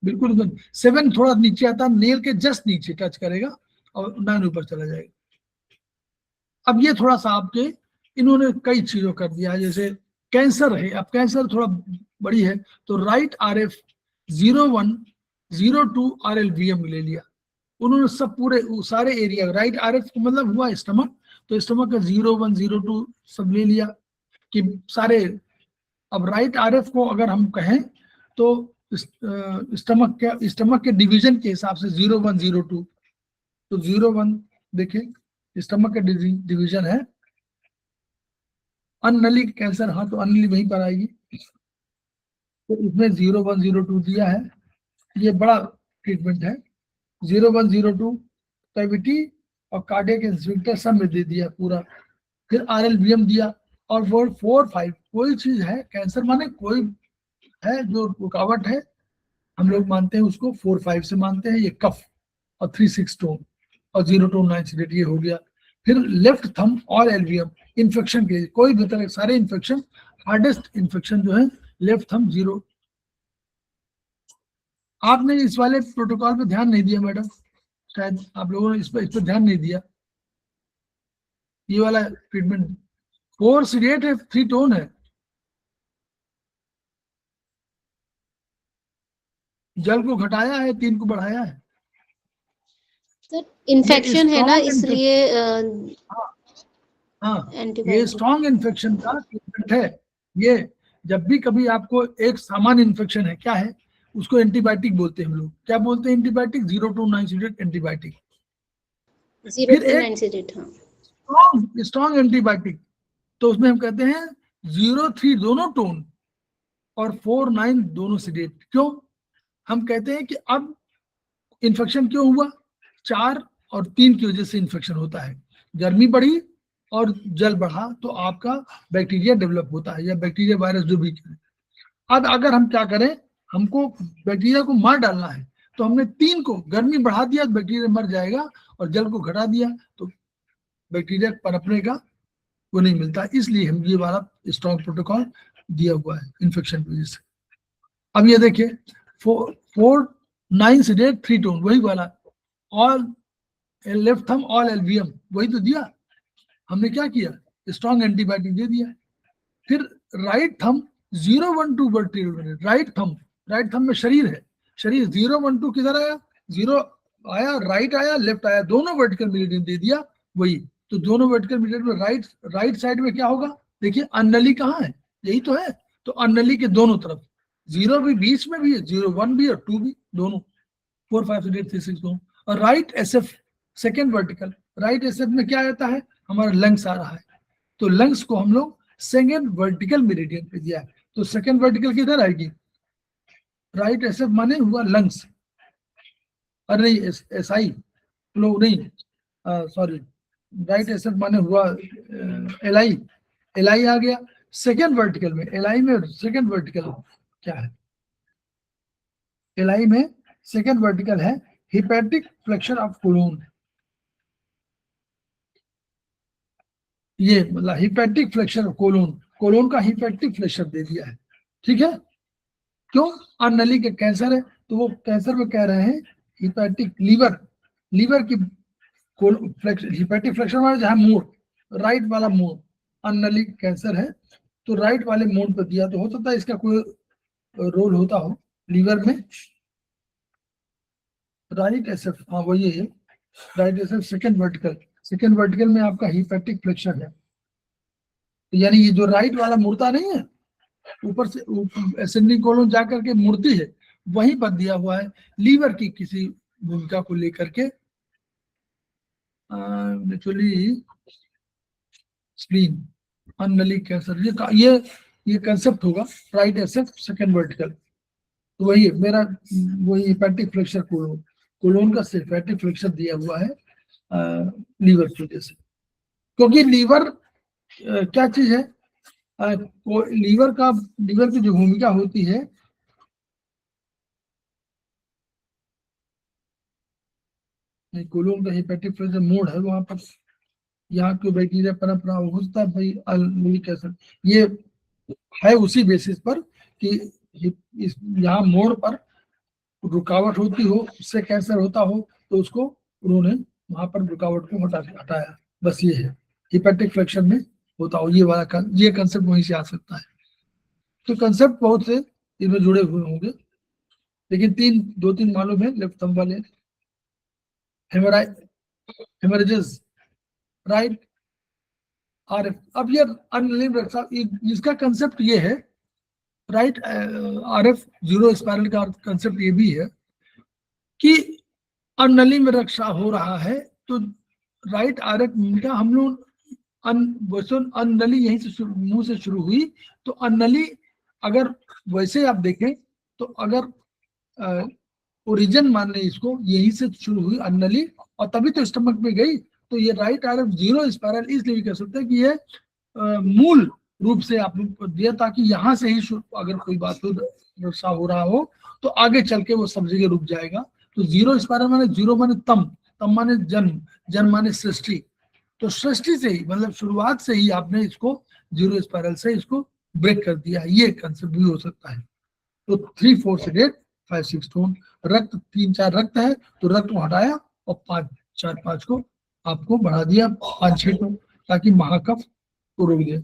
बिल्कुल 7 थोड़ा नीचे आता है, नेल के जस्ट नीचे टच करेगा और 9 ऊपर चला जाएगा। अब ये थोड़ा सा आपके इन्होंने कई चीजों कर दिया है, जैसे कैंसर है, अब कैंसर थोड़ा बड़ी है, तो राइट RF 01 02 RLVM ले लिया उन्होंने, सब पूरे सारे एरिया। राइट RF को मतलब हुआ स्टमक, तो स्टमक का 01 02 सब ले लिया कि सारे। अब राइट RF को अगर हम कहें तो स्टमक के डिवीजन के हिसाब से 01 02, तो 01 देखिए स्टमक का डिवीजन है। अननली कैंसर, हाँ तो अननली वहीं पर आएगी, तो इसमें 01 02 दिया है। ये बड़ा ट्रीटमेंट है। 01 02 कैविटी और कार्डियक इंस्पेक्टर सब में दे दिया पूरा। फिर RLVM दिया, और वो 4 5 कोई चीज है, कैंसर माने कोई है जो रुकावट है, हम लोग मानते हैं उसको 4 5 से मानते हैं। ये कफ और 3 6 टोन और 0 to 9 सीडेट, ये हो गया। फिर लेफ्ट थंब और LVM इन्फेक्शन के लिए, कोई भी तरह सारे इन्फेक्शन, हार्डेस्ट इन्फेक्शन जो है लेफ्ट थंब 0। आपने इस वाले प्रोटोकॉल पे ध्यान नहीं दिया मैडम, शायद आप लोगों ने इस पर ध्यान नहीं दिया। ये वाला ट्रीटमेंट 4 सीडेट है, 3 टोन है, जल को घटाया है, 3 को बढ़ाया है। सर इन्फेक्शन है ना, इसलिए हाँ, ये एंटीबायोटिक। स्ट्रॉन्ग इन्फेक्शन का ट्रीटमेंट है। ये जब भी कभी आपको एक सामान्य इन्फेक्शन है, क्या है उसको एंटीबायोटिक बोलते हैं हम लोग। क्या बोलते हैं? Antibiotic, 0 to 9 seeded antibiotic. 0 फिर to एक 9 सीडेट, हाँ स्ट्रॉन्ग एंटीबायोटिक, तो उसमें हम कहते हैं 0 3 दोनों टोन और 4 9 दोनों सीडेट। क्यों? हम कहते हैं कि अब इन्फेक्शन क्यों हुआ, 4 और 3 की वजह से इन्फेक्शन होता है। गर्मी बढ़ी और जल बढ़ा तो आपका बैक्टीरिया डेवलप होता है, या बैक्टीरिया वायरस जो भी। अब अगर हम क्या करें, हमको बैक्टीरिया को मार डालना है, तो हमने 3 को गर्मी बढ़ा दिया तो बैक्टीरिया मर जाएगा, और जल को घटा दिया तो बैक्टीरिया पनपने का वो नहीं मिलता। इसलिए हम ये वाला स्ट्रॉन्ग प्रोटोकॉल दिया हुआ है इन्फेक्शन की वजह से। अब ये देखिए 4 9 से 3 टोन, वही वाला। All left thumb all LVM, वही तो दिया हमने। क्या किया, स्ट्रॉन्ग एंटीबायोटिक दे दिया। फिर right thumb 0 1 2 vertical, right thumb में शरीर है, शरीर 0 1 2 किधर आया, 0 आया, राइट आया, लेफ्ट आया, दोनों वर्टिकल मेरिडियन दे दिया वही। तो दोनों वर्टिकल मेरिडियन में राइट साइड में क्या होगा, देखिए अनली कहाँ है, यही तो है। तो अनली के दोनों तरफ 0 भी बीच में भी है, 0 1 भी और 2 भी, दोनों 4 5 6 3 6 दोनों। और right SF second vertical, right SF में क्या आता है, हमारा लंग्स आ रहा है। तो लंग्स को हम लोग सेकेंड वर्टिकल मेरिडियन पे दिया है। तो सेकेंड वर्टिकल किधर आएगी, राइट एसएफ माने हुआ लंग्स, अरे नहीं एसआई फ्लो नहीं, सॉरी, राइट एसएफ माने हुआ एलआई, एलआई आ गया सेकेंड वर्टिकल में। एलआई में सेकेंड वर्टिकल क्या है, एलआई में सेकेंड वर्टिकल है हिपैटिक फ्लेक्शन ऑफ कोलोन। ये मतलब hepatic flexion of colon, colon का हिपैटिक फ्लेक्शन दे दिया है, ठीक है। क्यों, अनली के कैंसर है, तो वो कैंसर में कह रहे हैं हिपैटिक लीवर, लीवर की हिपैटिक फ्लेक्शन वाला जहां मोड़, राइट वाला मोड़, अनली कैंसर है तो राइट वाले मोड़ पर दिया। तो हो सकता है इसका कोई रोल होता हो लीवर में। राइट एसएफ, हाँ वही है, right SF second vertical, second vertical में आपका हिपैटिक फ्लेक्शन है। तो यानी ये जो राइट वाला मुड़ता नहीं है, ऊपर से असेंडिंग कोलन जाकर के मुड़ती है, वहीं पर दिया हुआ है लीवर की किसी भूमिका को लेकर के, नेचुरली स्प्लीन, अनली कैंसर, ये कंसेप्ट होगा राइट एसएफ सेकेंड वर्टिकल। तो वही है मेरा, वही हेपेटिक फ्लेक्चर कोलोन, कोलोन का हेपेटिक फ्लेक्चर दिया हुआ है लीवर की वजह से। क्योंकि लीवर क्या चीज है, लीवर की जो भूमिका होती है, कोलोन का हेपेटिक फ्लेक्चर मोड है वहां पर, यहाँ की बैक्टीरिया पनप रहा होता है भाई, यूरिक एसिड, ये है उसी बेसिस पर कि इस यहाँ मोड़ पर रुकावट होती हो, उससे कैंसर होता हो, तो उसको उन्होंने वहां पर रुकावट को हटाया, बस ये है। हिपैटिक फ्लेक्शन में होता हो ये वाला ये कंसेप्ट वहीं से आ सकता है। तो कंसेप्ट बहुत से इनमें जुड़े हुए होंगे, लेकिन दो तीन मालूम है, लेफ्ट थंब वाले, हेमरेजेस, राइट आरएफ। अब ये अनलिम रक्षा, इसका कंसेप्ट ये है, राइट आरएफ जीरो स्पाइरल का कंसेप्ट ये भी है कि अनली में रक्षा हो रहा है, तो राइट आरएफ का हम लोग अनली यहीं से मुंह से शुरू हुई, तो अनली अगर वैसे आप देखें तो अगर ओरिजिन मान लें इसको, यहीं से शुरू हुई अनली और तभी तो स्टमक में गई, तो ये राइट आरएफ जीरो स्पाइरल इसलिए भी कह सकते हैं कि ये मूल रूप से आप लोग को दिया, ताकि यहाँ से ही अगर कोई बात रक्षा हो रहा हो तो आगे चल के वो सब जगह रुक जाएगा। तो जीरो स्पाइरल माने, जीरो माने तम, तम माने जन्म, जन्म माने सृष्टि, तो सृष्टि से ही मतलब शुरुआत से ही आपने इसको जीरो स्पाइरल से इसको ब्रेक कर दिया, ये कंसेप्ट भी हो सकता है। तो 3 4 से 8 5 6 टोन, रक्त 3 4 रक्त है तो रक्त को हटाया और 5 4 5 को आपको बढ़ा दिया 5 6 टोन, ताकि महाकफ को रोक दे।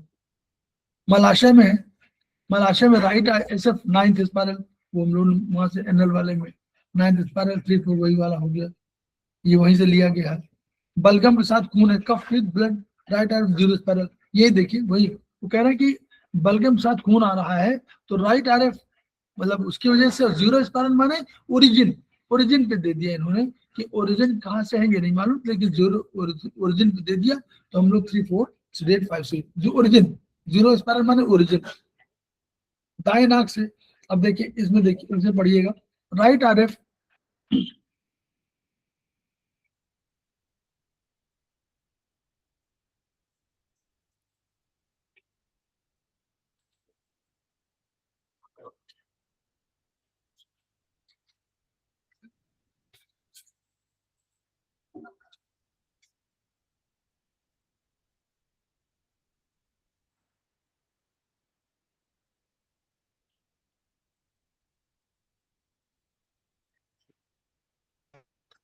मलाशय में, मलाशय में राइट एसएफ नाइन्थ स्पाइरल, वो हम लोग वहां से एनएल वाले में नाइन्थ स्पाइरल 3 4 वही वाला हो गया, ये वहीं से लिया गया है। बलगम के साथ खून है, cough with blood, right R zero spiral, ये देखिए वही वो कह रहे हैं कि बलगम के साथ खून आ रहा है तो राइट आर एफ, मतलब उसकी वजह से जीरो स्पाइरल माने ओरिजिन, ओरिजिन पे दे दिया इन्होंने कि ओरिजिन कहाँ से है ये नहीं मालूम, लेकिन जीरो ओरिजिन पे दे दिया। तो हम लोग 3 4 8 5 6 जो ओरिजिन, जीरो स्पाइरल माने ओरिजिन, दाएं नाक से। अब देखिए इसमें, देखिए इसे पढ़िएगा, राइट आर एफ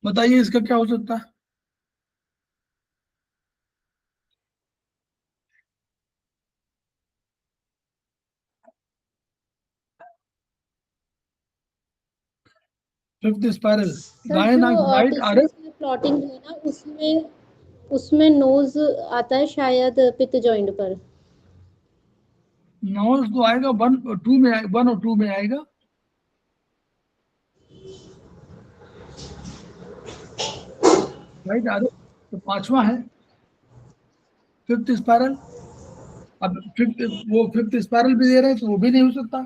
बताइए इसका क्या हो सकता है? फिफ्थ स्पाइरल, सर दाएं जो नाक राइट टिश्यूज आरएफ। में प्लॉटिंग है ना, उसमें उसमें नोज आता है शायद पित्त जॉइंट पर। नोज तो आएगा 1 और 2 में, 1 और 2 में आएगा। राइट आरएफ तो पांचवा है फिफ्थ स्पाइरल। अब फिफ्थ, वो फिफ्थ स्पाइरल भी दे रहे हैं तो वो भी नहीं हो सकता।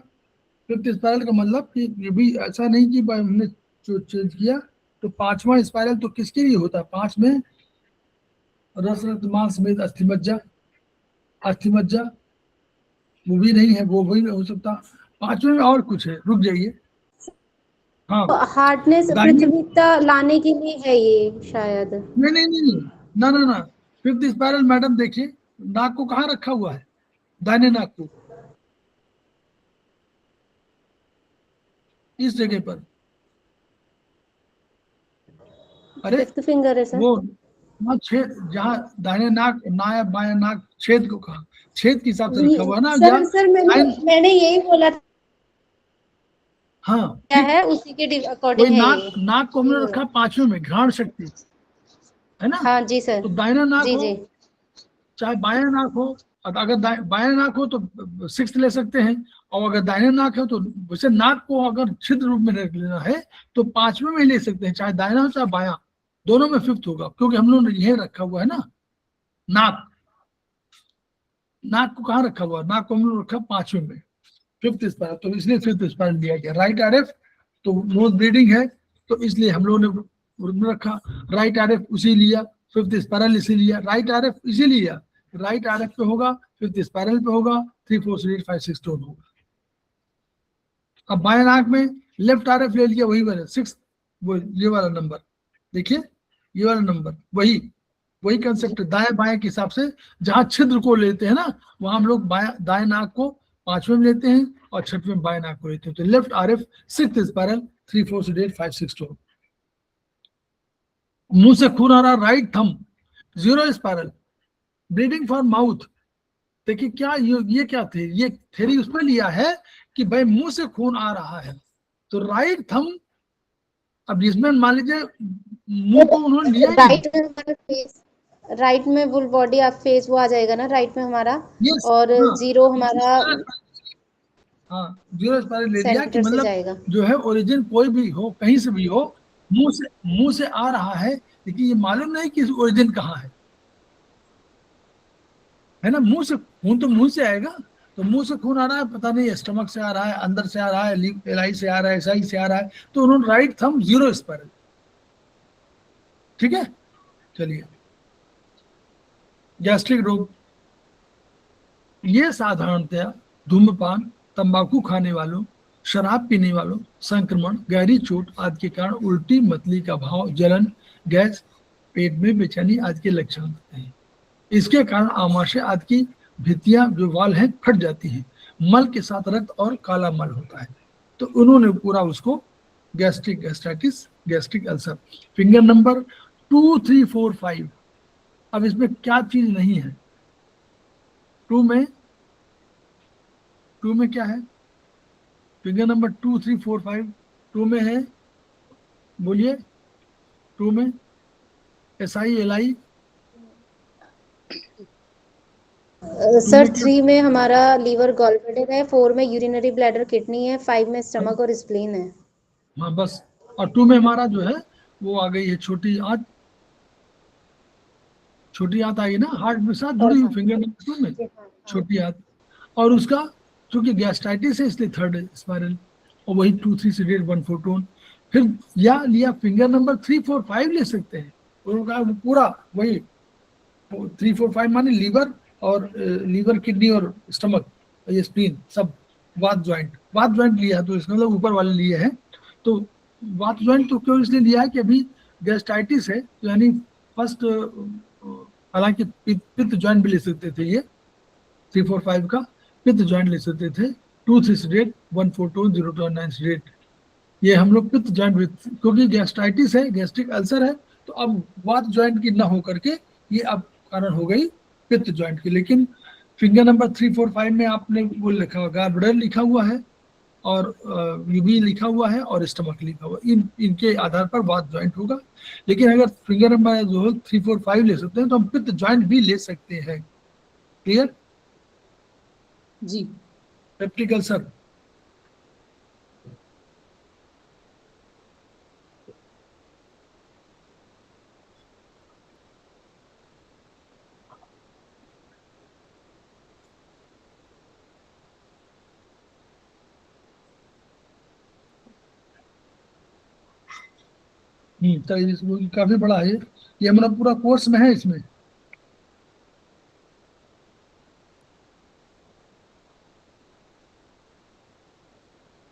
फिफ्थ स्पाइरल का मतलब कि ये भी ऐसा नहीं कि हमने जो चेंज किया। तो पांचवा स्पाइरल तो किसके लिए होता है? 5 में रस रक्त मांस समेत अस्थि मज्जा, अस्थि मज्जा वो भी नहीं है, वो भी नहीं हो सकता। पांचवें में और कुछ है, रुक जाइए। हाँ, हार्डनेस दाहिने, पृथ्वीता लाने के लिए है ये शायद। नहीं नहीं नहीं नहीं, ना ना ना। फिफ्थ स्पाइरल मैडम देखिए, नाक को कहाँ रखा हुआ है? दाहिने नाक को, इस जगह पर। अरे फिफ्थ फिंगर है सर। वो वहाँ छेद, जहाँ दाहिने नाक नाया बाया नाक छेद को कहा, छेद के हिसाब से रखा हुआ है ना, या सर सर मैंने लाइन। मैंने यही बोला था, हाँ क्या ठीक। है उसी के वही अकॉर्डिंग है नाक, ये। नाक को यही हमने बोला। रखा 5वें में, घ्राण शक्ति, है ना? हाँ जी सर। तो दाहिना नाक जी हो जी। चाहे बायां नाक हो, अगर बायां नाक हो तो 6 ले सकते हैं। और अगर दाहिने नाक है तो वैसे नाक को अगर छिद्र रूप में रख लेना है तो 5वें में ले सकते हैं, चाहे दाहिना हो चाहे बायां, दोनों में फिफ्थ होगा, क्योंकि हम लोग ने यही रखा हुआ है ना नाक। नाक को कहाँ रखा हुआ? नाक को हम लोग रखा 5वें में, फिफ्थ स्पाइरल, तो इसलिए फिफ्थ स्पाइरल दिया गया। राइट आरएफ तो नोज ब्लीडिंग है, तो इसलिए हम लोगों ने रखा राइट आरएफ, उसी लिया। फिफ्थ स्पाइरल इसी लिया, राइट आरएफ इसी लिया। राइट आरएफ पे होगा, फिफ्थ स्पाइरल पे होगा, 3 4 6 8 5 6 टोन होगा। अब बाएं नाक में लेफ्ट आरएफ ले लिया, वही वाला 6, वो ये वाला नंबर देखिए, ये वाला नंबर वही वही कंसेप्ट, दाएं बाएं के हिसाब से जहां छिद्र को लेते हैं ना, वहां हम लोग बाएं दाएं नाक को 5वें में लेते हैं और 6वें में बाएं नाक को लेते हैं। तो left RF, sixth spiral, 3 4 6 8 5 6 tone. मुंह से खून आ रहा, right thumb, 0 spiral, bleeding for mouth. देखिए क्या ये क्या थे, ये थ्योरी उसमें लिया है कि भाई मुंह से खून आ रहा है तो राइट थंब। अब जिसमें मान लीजिए मुंह को उन्होंने लिया ही नहीं। राइट में हमारा फेस, राइट में फुल बॉडी आप फेस वो आ जाएगा ना राइट में हमारा। यस, और हाँ, 0 हमारा हाँ 0 स्पाइरल ले लिया कि सेंटर से मतलब जाएगा। जो है ओरिजिन कोई भी हो, कहीं से भी हो, मुंह से आ रहा है, लेकिन ये मालूम नहीं कि ओरिजिन कहाँ है ना? मुंह से खून तो मुंह से आएगा, तो मुंह से खून आ रहा है, पता नहीं स्टमक से आ रहा है, अंदर से आ रहा है, एलाई से आ रहा है, एसआई से आ रहा है, तो उन्होंने राइट थंब 0 स्पाइरल। ठीक है, चलिए। गैस्ट्रिक रोग, ये साधारणतया धूम्रपान, तंबाकू खाने वालों, शराब पीने वालों, संक्रमण, गहरी चोट आदि के कारण उल्टी, मतली का भाव, जलन, गैस, पेट में बेचैनी आदि के लक्षण होते हैं। इसके कारण आमाशय आदि की भित्तियां जो वाल हैं फट जाती हैं, मल के साथ रक्त और काला मल होता है। तो उन्होंने पूरा उसको gastric gastritis, gastric ulcer. Finger number 2 3 4 5। अब इसमें क्या चीज नहीं है? टू में क्या है? फिंगर नंबर 2 3 4 5 टू में है, बोलिए। टू में SI LI, टू सर में क्या? 3 में हमारा लीवर गॉलब्लैडर है, 4 में यूरिनरी ब्लैडर किडनी है, 5 में स्टमक और स्प्लीन है। हाँ बस। और 2 में हमारा जो है वो आ गई है छोटी आंत, छोटी आंत आई ना, हार्ट में साथ और जुड़ी हुई, हाँ फिंगर नंबर 2 में जी, हाँ हाँ। छोटी आंत। और उसका चूंकि गैस्ट्राइटिस है इसलिए थर्ड स्पाइरल, और वही 2 3 से 1 4 टोन। फिर या लिया फिंगर नंबर 3 4 5 ले सकते हैं, उनका पूरा वही 3 4 5 माने लीवर, और लीवर, किडनी और स्टमक, ये स्प्लीन सब। वात ज्वाइंट लिया तो इसका मतलब ऊपर वाले लिए हैं। तो वात ज्वाइंट तो क्यों इसलिए लिया है कि अभी गैस्ट्राइटिस है, तो यानी फर्स्ट, हालांकि पित्त ज्वाइंट भी ले सकते थे ये, 3 4 5 का पित्त ज्वाइंट ले सकते थे। 2 3 से 1 4 2 0 2 9 से 8 ये हम लोग पित्त जॉइंट विथ, क्योंकि गैस्ट्राइटिस है, गैस्ट्रिक अल्सर है, तो अब वात जॉइंट की ना हो करके ये अब कारण हो गई पित्त जॉइंट की। लेकिन फिंगर नंबर 3, 4, 5 में आपने वो लिखा हुआ, गार्बडर लिखा हुआ है और यूबी लिखा हुआ है और स्टमक लिखा हुआ, इनके आधार पर वात जॉइंट होगा। लेकिन अगर फिंगर नंबर जो 3, 4, 5 ले सकते हैं तो हम पित्त जॉइंट भी ले सकते हैं। क्लियर? जी। Peptic ulcer. तो काफी बड़ा है ये हमारा पूरा कोर्स में है इसमें।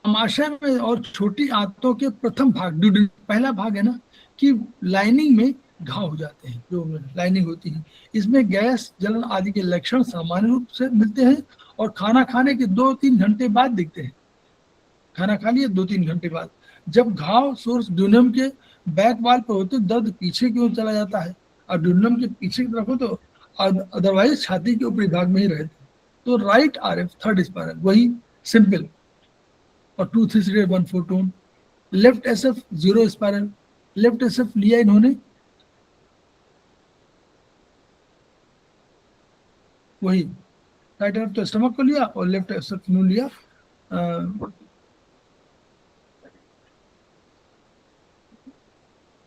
आमाशय में और छोटी आंतों के प्रथम भाग, पहला भाग है ना, कि लाइनिंग में घाव हो जाते हैं, जो लाइनिंग होती है, इसमें गैस जलन आदि के लक्षण सामान्य रूप से मिलते हैं और खाना खाने के 2-3 घंटे बाद दिखते हैं। खाना खा लिए 2-3 घंटे बाद, जब घाव सोर्स ड्यूनम के बैक वाल पर होते दर्द पीछे की ओर चला जाता है, और ड्यूनम के पीछे की तरफ हो तो अदरवाइज छाती के ऊपरी भाग में ही रहते। तो राइट RF थर्ड स्पायरल वही सिंपल और 2-3 seated 1-4 tone. Left SF 0 spiral, left SF लिया इन्होंने वही, राइट तरफ तो स्टमक को लिया और लेफ्ट SF न्यू लिया।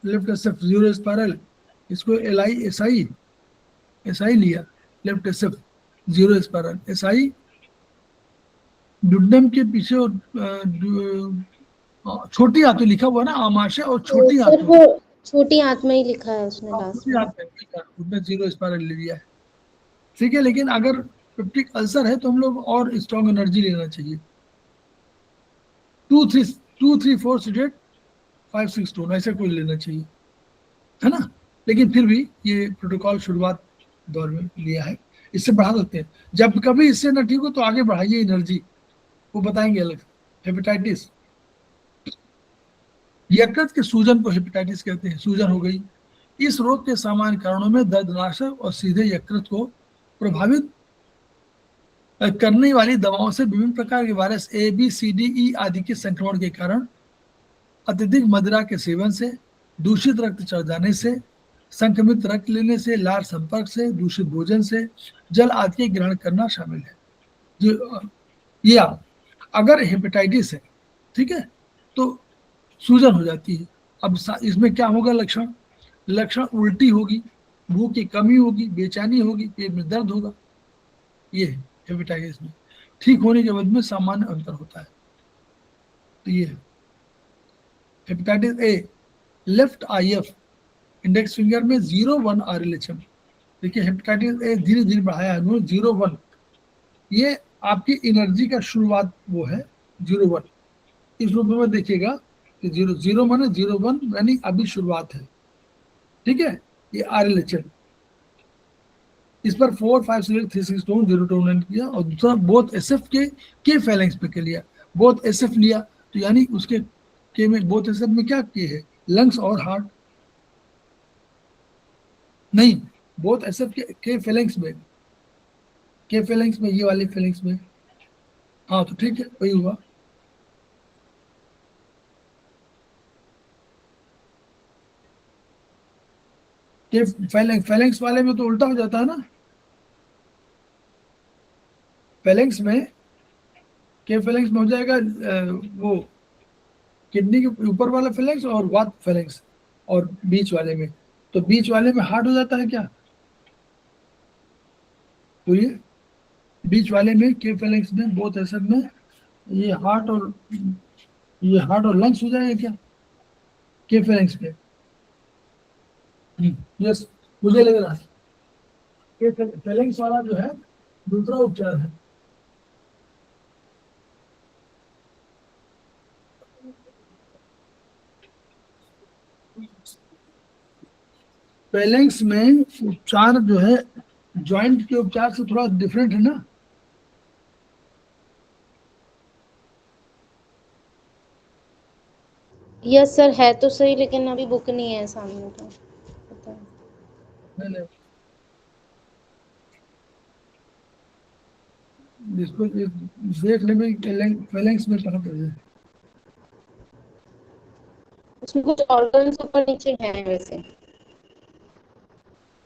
लेफ्ट SF 0 स्पायरल, इसको SI लिया, लेफ्ट SF 0 स्पायरल SI डुडम के पीछे और छोटी आंतों लिखा हुआ ना, आमाशय और छोटी सर आंतों, वो छोटी आंत में ही लिखा है उसने लास्ट छोटी में। आंत उसमें 0 स्पायरल ले लिया है। ठीक है, लेकिन अगर पेप्टिक अल्सर है तो हम लोग और स्ट्रॉन्ग एनर्जी लेना चाहिए। 2-3-4 सीटेड 5-6 टोन ऐसे कोई लेना चाहिए, है ना। लेकिन फिर भी ये प्रोटोकॉल शुरुआत दौर में लिया है, इससे बढ़ा सकते हैं। जब कभी इससे ना ठीक हो तो आगे बढ़ाइए एनर्जी, वो बताएंगे अलग। हेपेटाइटिस, यकृत के सूजन को हेपेटाइटिस कहते हैं, सूजन हो गई। इस रोग के सामान्य कारणों में दर्दनाशक और सीधे यकृत को प्रभावित करने वाली दवाओं से विभिन्न प्रकार के virus A, B, C, D, E आदि के संक्रमण के कारण, अत्यधिक मदिरा के सेवन से, दूषित रक्त चढ़ जाने से, संक्रमित रक्त लेने से, लार संपर्क से, दूषित भोजन से, जल आदि के ग्रहण करना शामिल है। जो या अगर हेपेटाइटिस है, ठीक है, तो सूजन हो जाती है। अब इसमें क्या होगा लक्षण? लक्षण उल्टी होगी, भूख की कमी होगी, बेचैनी होगी, पेट में दर्द होगा। ये है हेपेटाइटिस में। ठीक होने के बाद में सामान्य अंतर होता है। तो ये hepatitis A, left IF index finger में 0-1 RLHM। देखिए हेपेटाइटिस ए धीरे धीरे बढ़ाया है 0-1, ये आपकी एनर्जी का शुरुआत वो है 0-1। इस रूप में देखिएगा कि 0-0 माने 0-1 यानी अभी शुरुआत है, ठीक है। ये RLHM, इस पर 4-5-6 टोन 0 टोन किया, और दूसरा बोथ SF के फैलेंक्स पे के लिया, बोथ SF लिया तो यानी उसके के में बोथ SF में क्या किए है, लंग्स और हार्ट नहीं, बोथ SF के फैलेंक्स में, के फैलेंक्स में, ये वाले फैलेंक्स में। हाँ तो ठीक है, वही हुआ। के फैलेंक्स वाले में तो उल्टा हो जाता है ना, फैलेंक्स में, के फैलेंक्स में हो जाएगा वो किडनी के ऊपर वाला फैलेंक्स और वात फैलेंक्स, और बीच वाले में, तो बीच वाले में हार्ट हो जाता है क्या? तो ये बीच वाले में के फैलेंक्स में बोथ एसेट में ये हार्ट और लंग्स हो जाएगा क्या के फैलेंक्स पे? यस, मुझे लग रहा है के फैलेंक्स वाला जो है दूसरा उपचार है। फैलेंक्स में उपचार जो है जॉइंट के उपचार से थोड़ा डिफरेंट है ना। यस सर, है तो सही लेकिन अभी बुक नहीं है सामने तो पता है। नहीं नहीं, इसको देख ले भाई, फेलेंक्स में कहाँ पे है। उसमें कुछ ऑर्गन्स ऊपर नीचे हैं वैसे।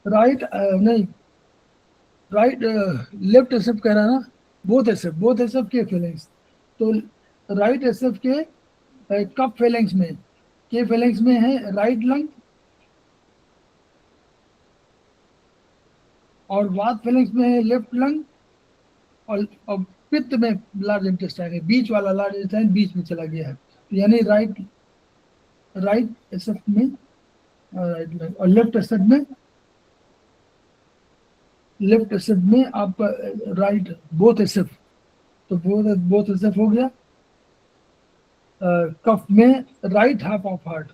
राइट नहीं, राइट लेफ्ट एसेप्ट कह रहा है ना, बोथ एसेप्ट के फेलेंक्स। तो राइट एसेप्ट के कब फेलेंक्स में, के फेलेंक्स में है राइट लंग, और वात फेलेंक्स में है लेफ्ट लंग, और पित्त में लार्ज इंटेस्टाइन है, बीच वाला लार्ज इंटेस्टाइन बीच में चला गया है, तो यानी राइट एसेप्ट में राइट लंग, और लेफ्ट एसेप्ट में आपका राइट बोथ एसेप्ट, तो बोथ एसेप्ट हो गया। कफ में right half of heart,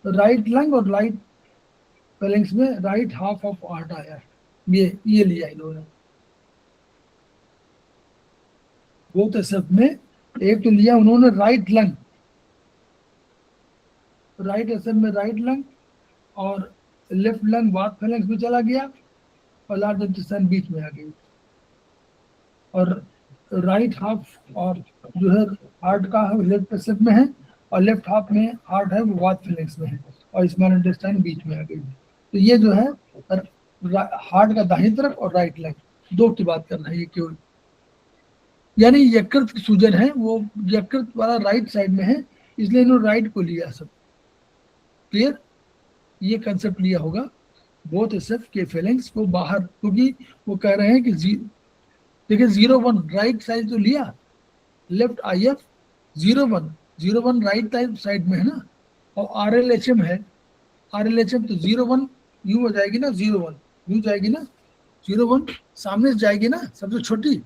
right lung और राइट फेलेंक्स में राइट हाफ ऑफ हार्ट आया है, ये लिया इन्होंने बोथ एसेप्ट में। एक तो लिया उन्होंने राइट लंग, राइट एसेप्ट में राइट लंग, और लेफ्ट लंग वात फेलेंक्स में चला गया, और लार्ज इंटेस्टाइन बीच में आ गई, और राइट हाफ और जो है हार्ट का है लेफ्ट एसेप्ट में है, और लेफ्ट हाफ में हार्ट है वो वात फेलेंक्स में है, और स्मॉल इंटेस्टाइन बीच में आ गई। तो ये जो है हार्ट का दाहिनी तरफ और राइट लेग दो की बात करना है ये केवल, यानी यकृत की सूजन है वो यकृत वाला राइट साइड में है, इसलिए इन्होंने राइट को लिया सब। क्लियर, ये कंसेप्ट लिया होगा बोथ एसेप्ट के फेलेंक्स को बाहर, क्योंकि वो कह रहे हैं कि देखिए 0-1 राइट साइड तो लिया, लेफ्ट IF 0-1 राइट साइड में है ना, और RLHM है, RLHM तो 0-1 यूं हो जाएगी ना, 0-1 यूं जाएगी ना, 0-1 सामने से जाएगी ना, सबसे छोटी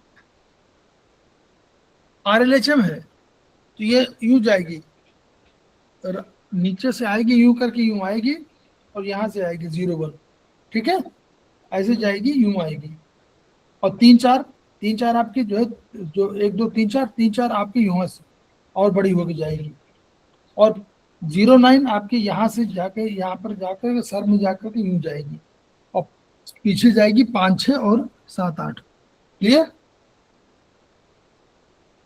RLHM है, तो ये यूं जाएगी, नीचे से आएगी यूं करके यूं आएगी, और यहां से आएगी 0-1, ठीक है, ऐसे जाएगी यूं आएगी, और 3-4 आपकी जो है, जो 1-2-3-4 आपकी यहाँ से और बड़ी होगी जाएगी, और 0-9 आपके यहाँ से जाकर यहाँ पर जाकर सर में जाकर के यूं जाएगी, और पीछे जाएगी 5-6 और 7-8। क्लियर,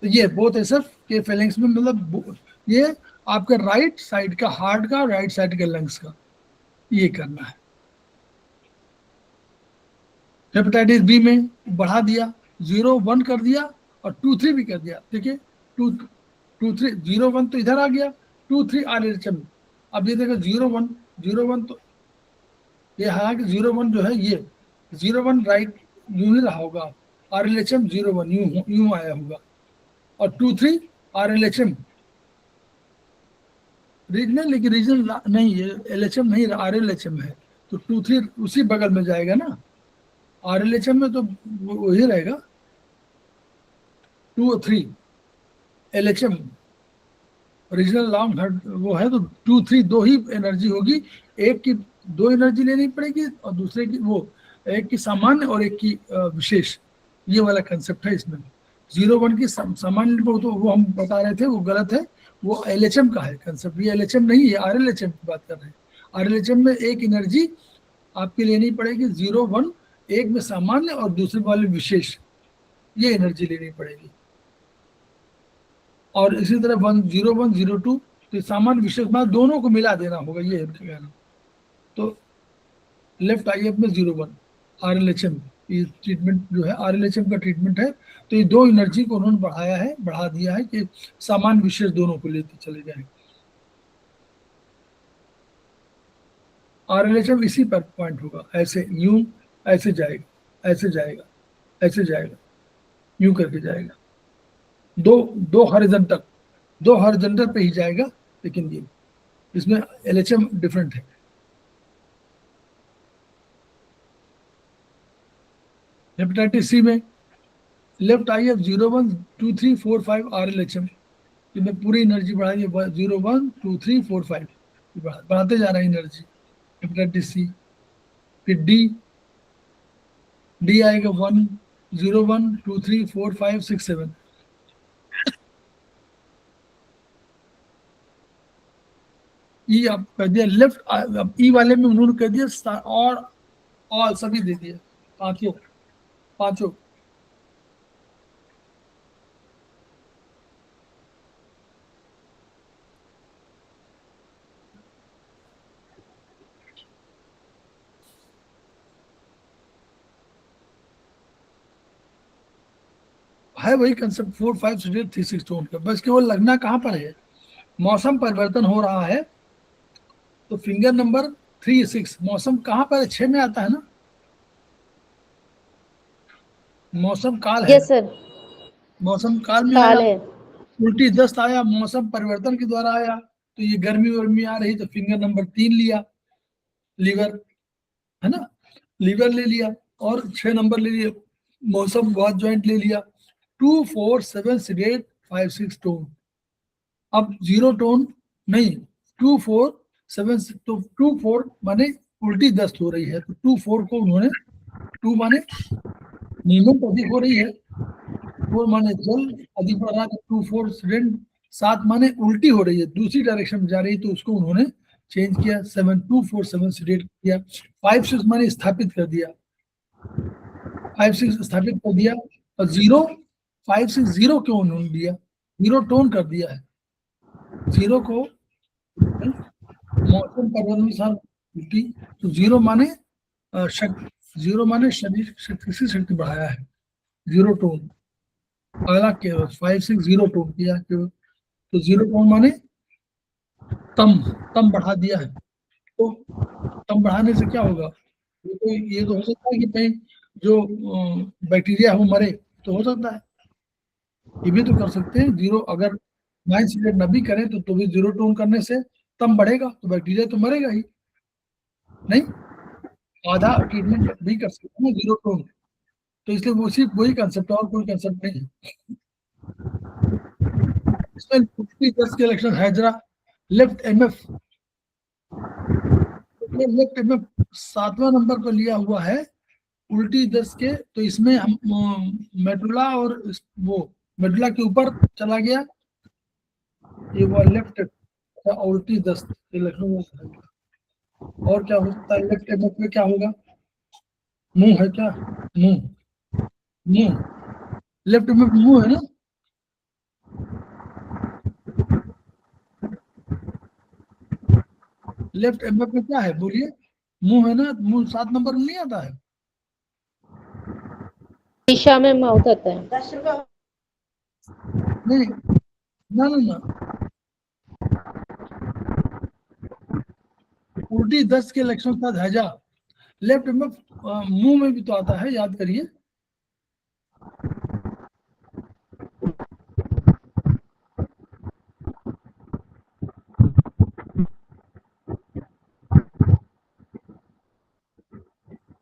तो ये बोथ एसेप्ट के फेलेंक्स में, मतलब ये आपका राइट साइड का हार्ट का, राइट साइड के लंग्स का, ये करना है। हेपेटाइटिस बी में बढ़ा दिया, 0-1 कर दिया और 2-3 भी कर दिया, देखिए 2-3 0-1 तो इधर आ गया, 2-3 RLHM। अब ये देखो 0-1 तो ये, हालांकि 0-1 जो है ये 0-1 राइट यूं ही रहा होगा, RLHM 0-1 यूं आया होगा, और 2-3 RLHM रीजनल, लेकिन रीजनल नहीं है, LHM नहीं, RLHM है, तो 2-3 उसी बगल में जाएगा ना, RLHM में तो वही रहेगा 2 और 3, LHM रीजनल लॉन्ग हार्ट वो है, तो 2-3 दो ही एनर्जी होगी, एक की 2 एनर्जी लेनी पड़ेगी, और दूसरे की वो एक की सामान्य और एक की विशेष, ये वाला कंसेप्ट है इसमें। 0-1 की सामान्य तो वो हम बता रहे थे वो गलत है, वो LHM का है कंसेप्ट, ये LHM नहीं है, RLHM की बात कर रहे हैं। RLHM में एक एनर्जी आपकी लेनी पड़ेगी, 0-1 एक में सामान्य और दूसरे वाले विशेष, ये एनर्जी लेनी पड़ेगी, और इसी तरह 0-1 0-2 तो सामान्य विशेष में दोनों को मिला देना होगा, ये कहना। तो लेफ्ट IF में 0-1 RLHM, ये ट्रीटमेंट जो है RLHM का ट्रीटमेंट है, तो ये दो एनर्जी को उन्होंने बढ़ा दिया है कि सामान्य विशेष दोनों को लेते चले जाए। RLHM इसी पर पॉइंट होगा, ऐसे यूं, ऐसे जाएगा, ऐसे जाएगा, ऐसे जाएगा, यूं करके जाएगा, दो हॉरिजॉन्टल पे ही जाएगा, लेकिन ये इसमें LHM डिफरेंट है। हेपेटाइटिस सी में लेफ्ट IF 0-1 2-3 4-5 RLHM, में पूरी एनर्जी बढ़ाएंगे, 0-1 2-3 4-5 बढ़ाते जा रहे हैं एनर्जी, हेपेटाइटिस सी। फिर डी आएगा 0-1 2-3 4-5 6-7, ई आप कर दिया लेफ्ट, अब ई वाले में उन्होंने कर दिया और ऑल सभी दे दिया, पांचों पांचों। है वही कंसेप्ट 4 5 6 3 6 टोन का, बस केवल लगना कहाँ पर है, मौसम परिवर्तन हो रहा है तो फिंगर नंबर 3 6 मौसम कहाँ पर है, 6 में आता है ना, मौसम काल है, यस सर, मौसम काल में काल आया, है। उल्टी दस्त आया, मौसम परिवर्तन के द्वारा आया, तो ये गर्मी वर्मी आ रही तो फिंगर नंबर 3 लिया, लीवर, है ना, लीवर ले लिया, और 6 नंबर ले लिया, मौसम वॉच ज्वाइंट ले लिया। 2 4 7 8 5 6 टोन। अब 0 टोन नहीं, 2 4 7, तो 2 4 माने उल्टी दस्त हो रही है, तो 2 4 को उन्होंने, 2 माने मूवमेंट अधिक हो रही है, 4 माने जल अधिक बढ़ रहा है, 2 4 7 माने उल्टी हो रही है, दूसरी डायरेक्शन में जा रही है, तो उसको उन्होंने चेंज किया, 7 2 4 7 8 किया। 5 6 माने स्थापित कर दिया, 5 6 स्थापित कर दिया, और 0 5 6 0 क्यों उन्होंने दिया, 0 टोन कर दिया है, 0 को मौसम परिवर्तन उल्टी, तो 0 माने शक्ति, 0 माने शरीर शक्ति से शक्ति बढ़ाया है, 0 टोन। अगला केवल 5 6 0 टोन किया केवल, तो 0 टोन माने तम बढ़ा दिया है, तो तम बढ़ाने से क्या होगा, ये तो हो सकता है कि कहीं जो बैक्टीरिया हो मरे, तो हो सकता है, ये भी तो कर सकते हैं। 0 अगर 9 सिगरेट न भी करें तो भी 0 टोन करने से तम बढ़ेगा, तो बैक्टीरिया तो मरेगा ही नहीं, आधा ट्रीटमेंट भी कर सकते हैं 0 टोन, तो इसलिए वो सिर्फ वही कंसेप्ट, और कोई कंसेप्ट नहीं है इसमें। 10 के इलेक्शन है जरा लेफ्ट एमएफ, लेफ्ट एमएफ 7वां नंबर पर लिया हुआ है उल्टी दस्त के, तो इसमें हम मेडुला और वो मेडुला के ऊपर चला गया, ये वो लेफ्ट उल्टी दस्त के लक्षण। और क्या हो सकता है लेफ्ट एमएफ में, क्या होगा, मुंह है क्या, मुंह, मुंह, लेफ्ट एमएफ मुंह है ना, लेफ्ट एमएफ में क्या है बोलिए, मुंह है ना, मुंह 7 नंबर में नहीं आता है, दिशा में माउथ आता है। नहीं ना ना ना, उल्टी दस्त के लक्षण के साथ हैजा, लेफ्ट में मुंह में भी तो आता है, याद करिए,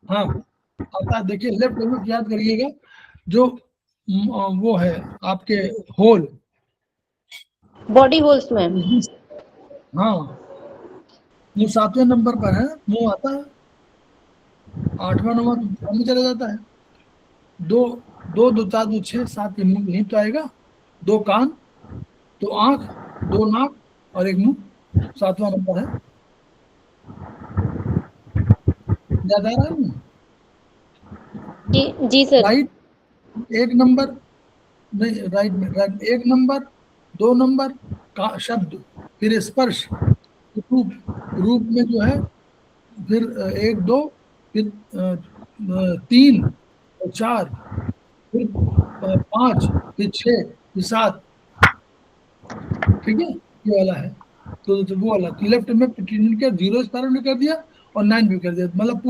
हाँ आता है, देखिए लेफ्ट में याद करिएगा, जो वो है आपके होल, बॉडी होल्स में, हाँ मुंह 7वें नंबर पर है, मुंह आता है, 8वां नंबर में चला जाता है, 2 2 2 4 2 6 7 मुंह यहीं तो आएगा, 2 कान, 2 आंख, 2 नाक और 1 मुंह, 7वां नंबर है, याद आ रहा है ना? जी सर। राइट 1 नंबर नहीं, राइट में राइट 1 नंबर, 2 नंबर का शब्द, फिर स्पर्श, रूप, रूप में जो है फिर 1 2, फिर 3 और 4, फिर 5, फिर 6, फिर 7, ठीक है, ये वाला है, तो वो वाला, तो लेफ्ट में ट्रीटमेंट किया, 0 स्पायरल भी कर दिया और 9 भी कर दिया, मतलब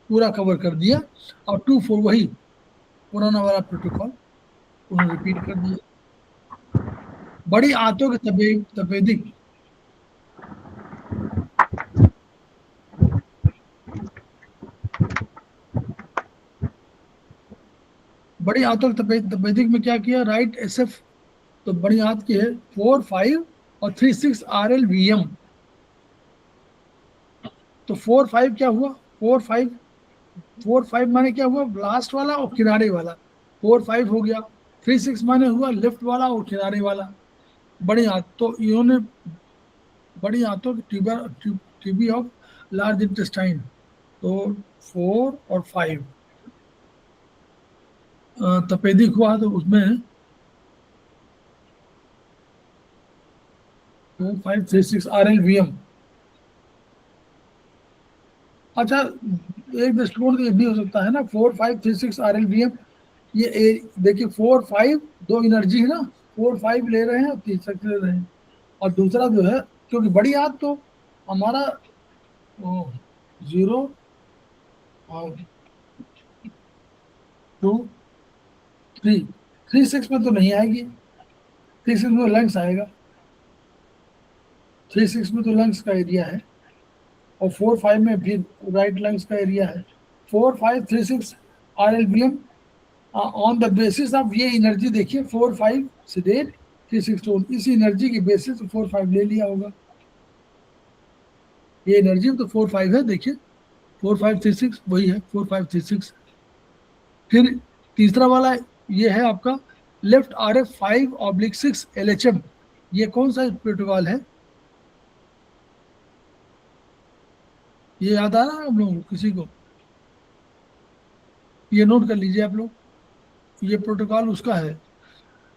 पूरा कवर कर दिया, और 2 4 वही पुराना वाला प्रोटोकॉल उन्होंने रिपीट कर दिया। बड़ी आंतों के तपेदिक, बड़ी आंतों के तपेदिक में क्या किया, राइट एसएफ, तो बड़ी आंत की है 4 5 और 3 6 RL VM, तो 4 5 क्या हुआ, 4 5 माने क्या हुआ, लास्ट वाला और किनारे वाला, 4 5 हो गया, 3 6 माने हुआ लेफ्ट वाला और किनारे वाला, बड़ी आंत, तो इन्होंने बड़ी आंतों की ट्यूबी ऑफ लार्ज इंटेस्टाइन, तो 4 और 5 तपेदिक हुआ तो उसमें 4 5 3 6 RLVM। अच्छा, एक दृष्टिकोण तो ये भी हो सकता है ना, 4 5 3 6 RLVM, ये देखिए 4 5 दो एनर्जी है ना, 4 5 ले रहे हैं और 3 6 ले रहे हैं, और दूसरा जो है क्योंकि बड़ी आंत तो हमारा 0 और 2 3 3 6 में तो नहीं आएगी, 3 6 में लंग्स आएगा, 3 6 में तो लंग्स का एरिया है, और 4 5 में भी राइट लंग्स का एरिया है। 4 5 3 6 RLVM on the basis of ये एनर्जी, देखिए 4 5 सीडेट 3 6 टोन, इसी एनर्जी की बेसिस 4 5 ले लिया होगा, ये एनर्जी तो 4 5 है, देखिए 4 5 3 6 वही है 4 5 3 6। फिर तीसरा वाला ये है आपका लेफ्ट RF 5/6 LHM, ये कौन सा प्रोटोकॉल है, ये याद आ रहा है हम लोगों को किसी को, ये नोट कर लीजिए आप लोग, ये प्रोटोकॉल उसका है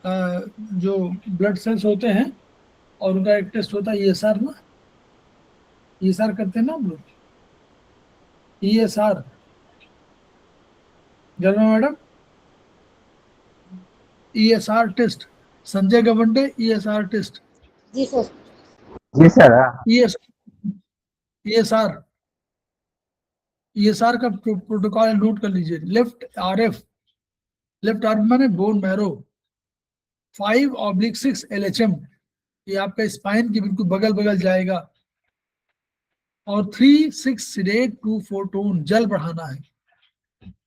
जो ब्लड सेल्स होते हैं और उनका एक टेस्ट होता है ESR ना, ESR करते हैं ना हम लोग, ESR, जर्मा madam, ESR test, Sanjay Gawande ESR test, जी सर। जी सर। ESR ESR का प्रोटोकॉल नोट कर लीजिए, लेफ्ट आर्म माने बोन मैरो, 5/6 LHM, ये आपका स्पाइन के बिल्कुल बगल बगल जाएगा, और 3 6 सीडेट 2 4 टोन, जल बढ़ाना है,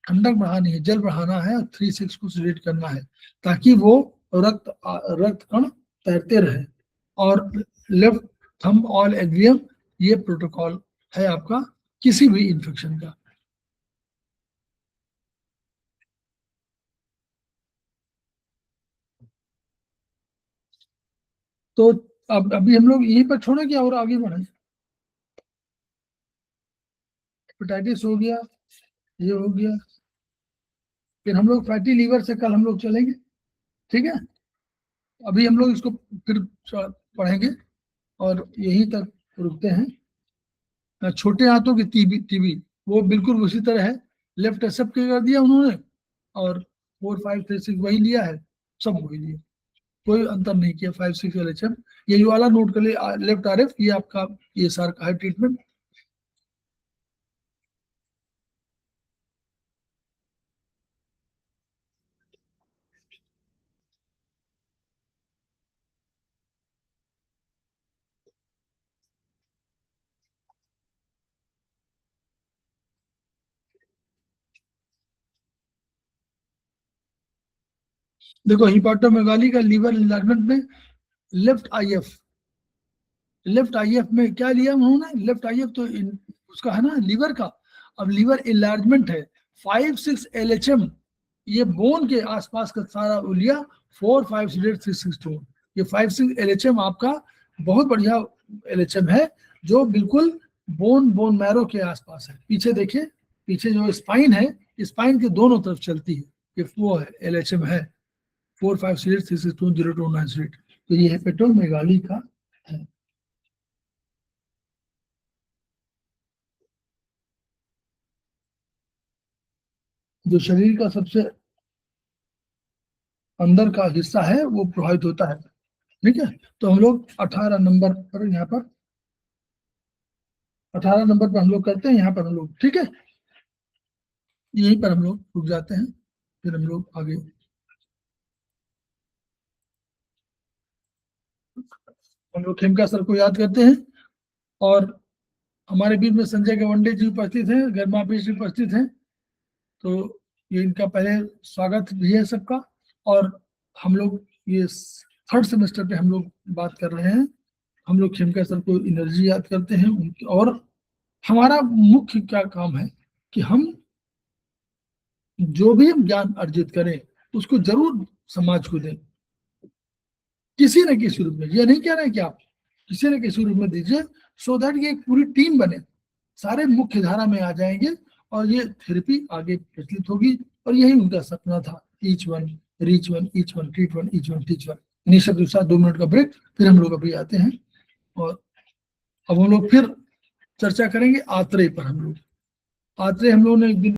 ठंडक बढ़ानी है, जल बढ़ाना है, और 3 6 को सीडेट करना है ताकि वो रक्त कण तैरते रहे, और लेफ्ट थंब ऑल एल्वियम, ये प्रोटोकॉल है आपका किसी भी इंफेक्शन का। तो अब अभी हम लोग यहीं पर छोड़े क्या और आगे बढ़े, हेपेटाइटिस हो गया, ये हो गया, फिर हम लोग फैटी लीवर से कल हम लोग चलेंगे, ठीक है, अभी हम लोग इसको फिर पढ़ेंगे और यहीं तक रुकते हैं। छोटे हाथों की टीबी वो बिल्कुल उसी तरह है, लेफ्ट एक्सेप्ट कर दिया उन्होंने, और 4 5 3 6 वही लिया है, सब वही लिया, कोई अंतर नहीं किया, 5 6 LHM, ये वाला नोट कर लिया, लेफ्ट RF, ये आपका ESR का है ट्रीटमेंट। देखो हिपाटोमेगाली का लीवर इनलार्जमेंट में लेफ्ट IF में क्या लिया उन्होंने, लेफ्ट IF तो उसका है ना लीवर का, अब लीवर इनलार्जमेंट है, 5 6 LHM, ये बोन के आसपास का सारा वो लिया, 4 5 3 6 2, ये 5 6 LHM आपका बहुत बढ़िया LHM है, जो बिल्कुल बोन मैरो के आसपास है, पीछे देखिए, पीछे जो स्पाइन है, स्पाइन के दोनों तरफ चलती है, ये वो है LHM है, 4 5 3 6 2 0 2 9 8, तो ये हेपेटोमेगाली का है। जो शरीर का सबसे अंदर का हिस्सा है वो प्रभावित होता है, ठीक है, तो हम लोग 18 नंबर पर यहाँ पर 18 नंबर पर हम लोग करते हैं, यहाँ पर हम लोग, ठीक है, यहीं पर हम लोग रुक जाते हैं, फिर हम लोग आगे हम लोग खेमका सर को याद करते हैं, और हमारे बीच में संजय गवंडे जी उपस्थित हैं, गर्मा जी उपस्थित हैं, तो ये इनका पहले स्वागत भी है सबका, और हम लोग ये 3rd सेमेस्टर पे हम लोग बात कर रहे हैं, हम लोग खेमका सर को एनर्जी याद करते हैं उनकी, और हमारा मुख्य क्या काम है कि हम जो भी हम ज्ञान अर्जित करें उसको जरूर समाज को दें, किसी न किसी रूप में, ये नहीं कह रहे कि आप किसी न किसी रूप में दीजिए, सो दैट ये एक पूरी टीम बने, सारे मुख्य धारा में आ जाएंगे और ये थेरेपी आगे प्रचलित होगी। और यही उनका सपना था, each one reach one, each one treat one, each one teach one. इन्हीं शब्द के साथ 2 मिनट का ब्रेक, फिर हम लोग अभी आते हैं और अब हम लोग फिर चर्चा करेंगे आत्रेय पर। हम लोग आत्रेय हम लोगों ने एक दिन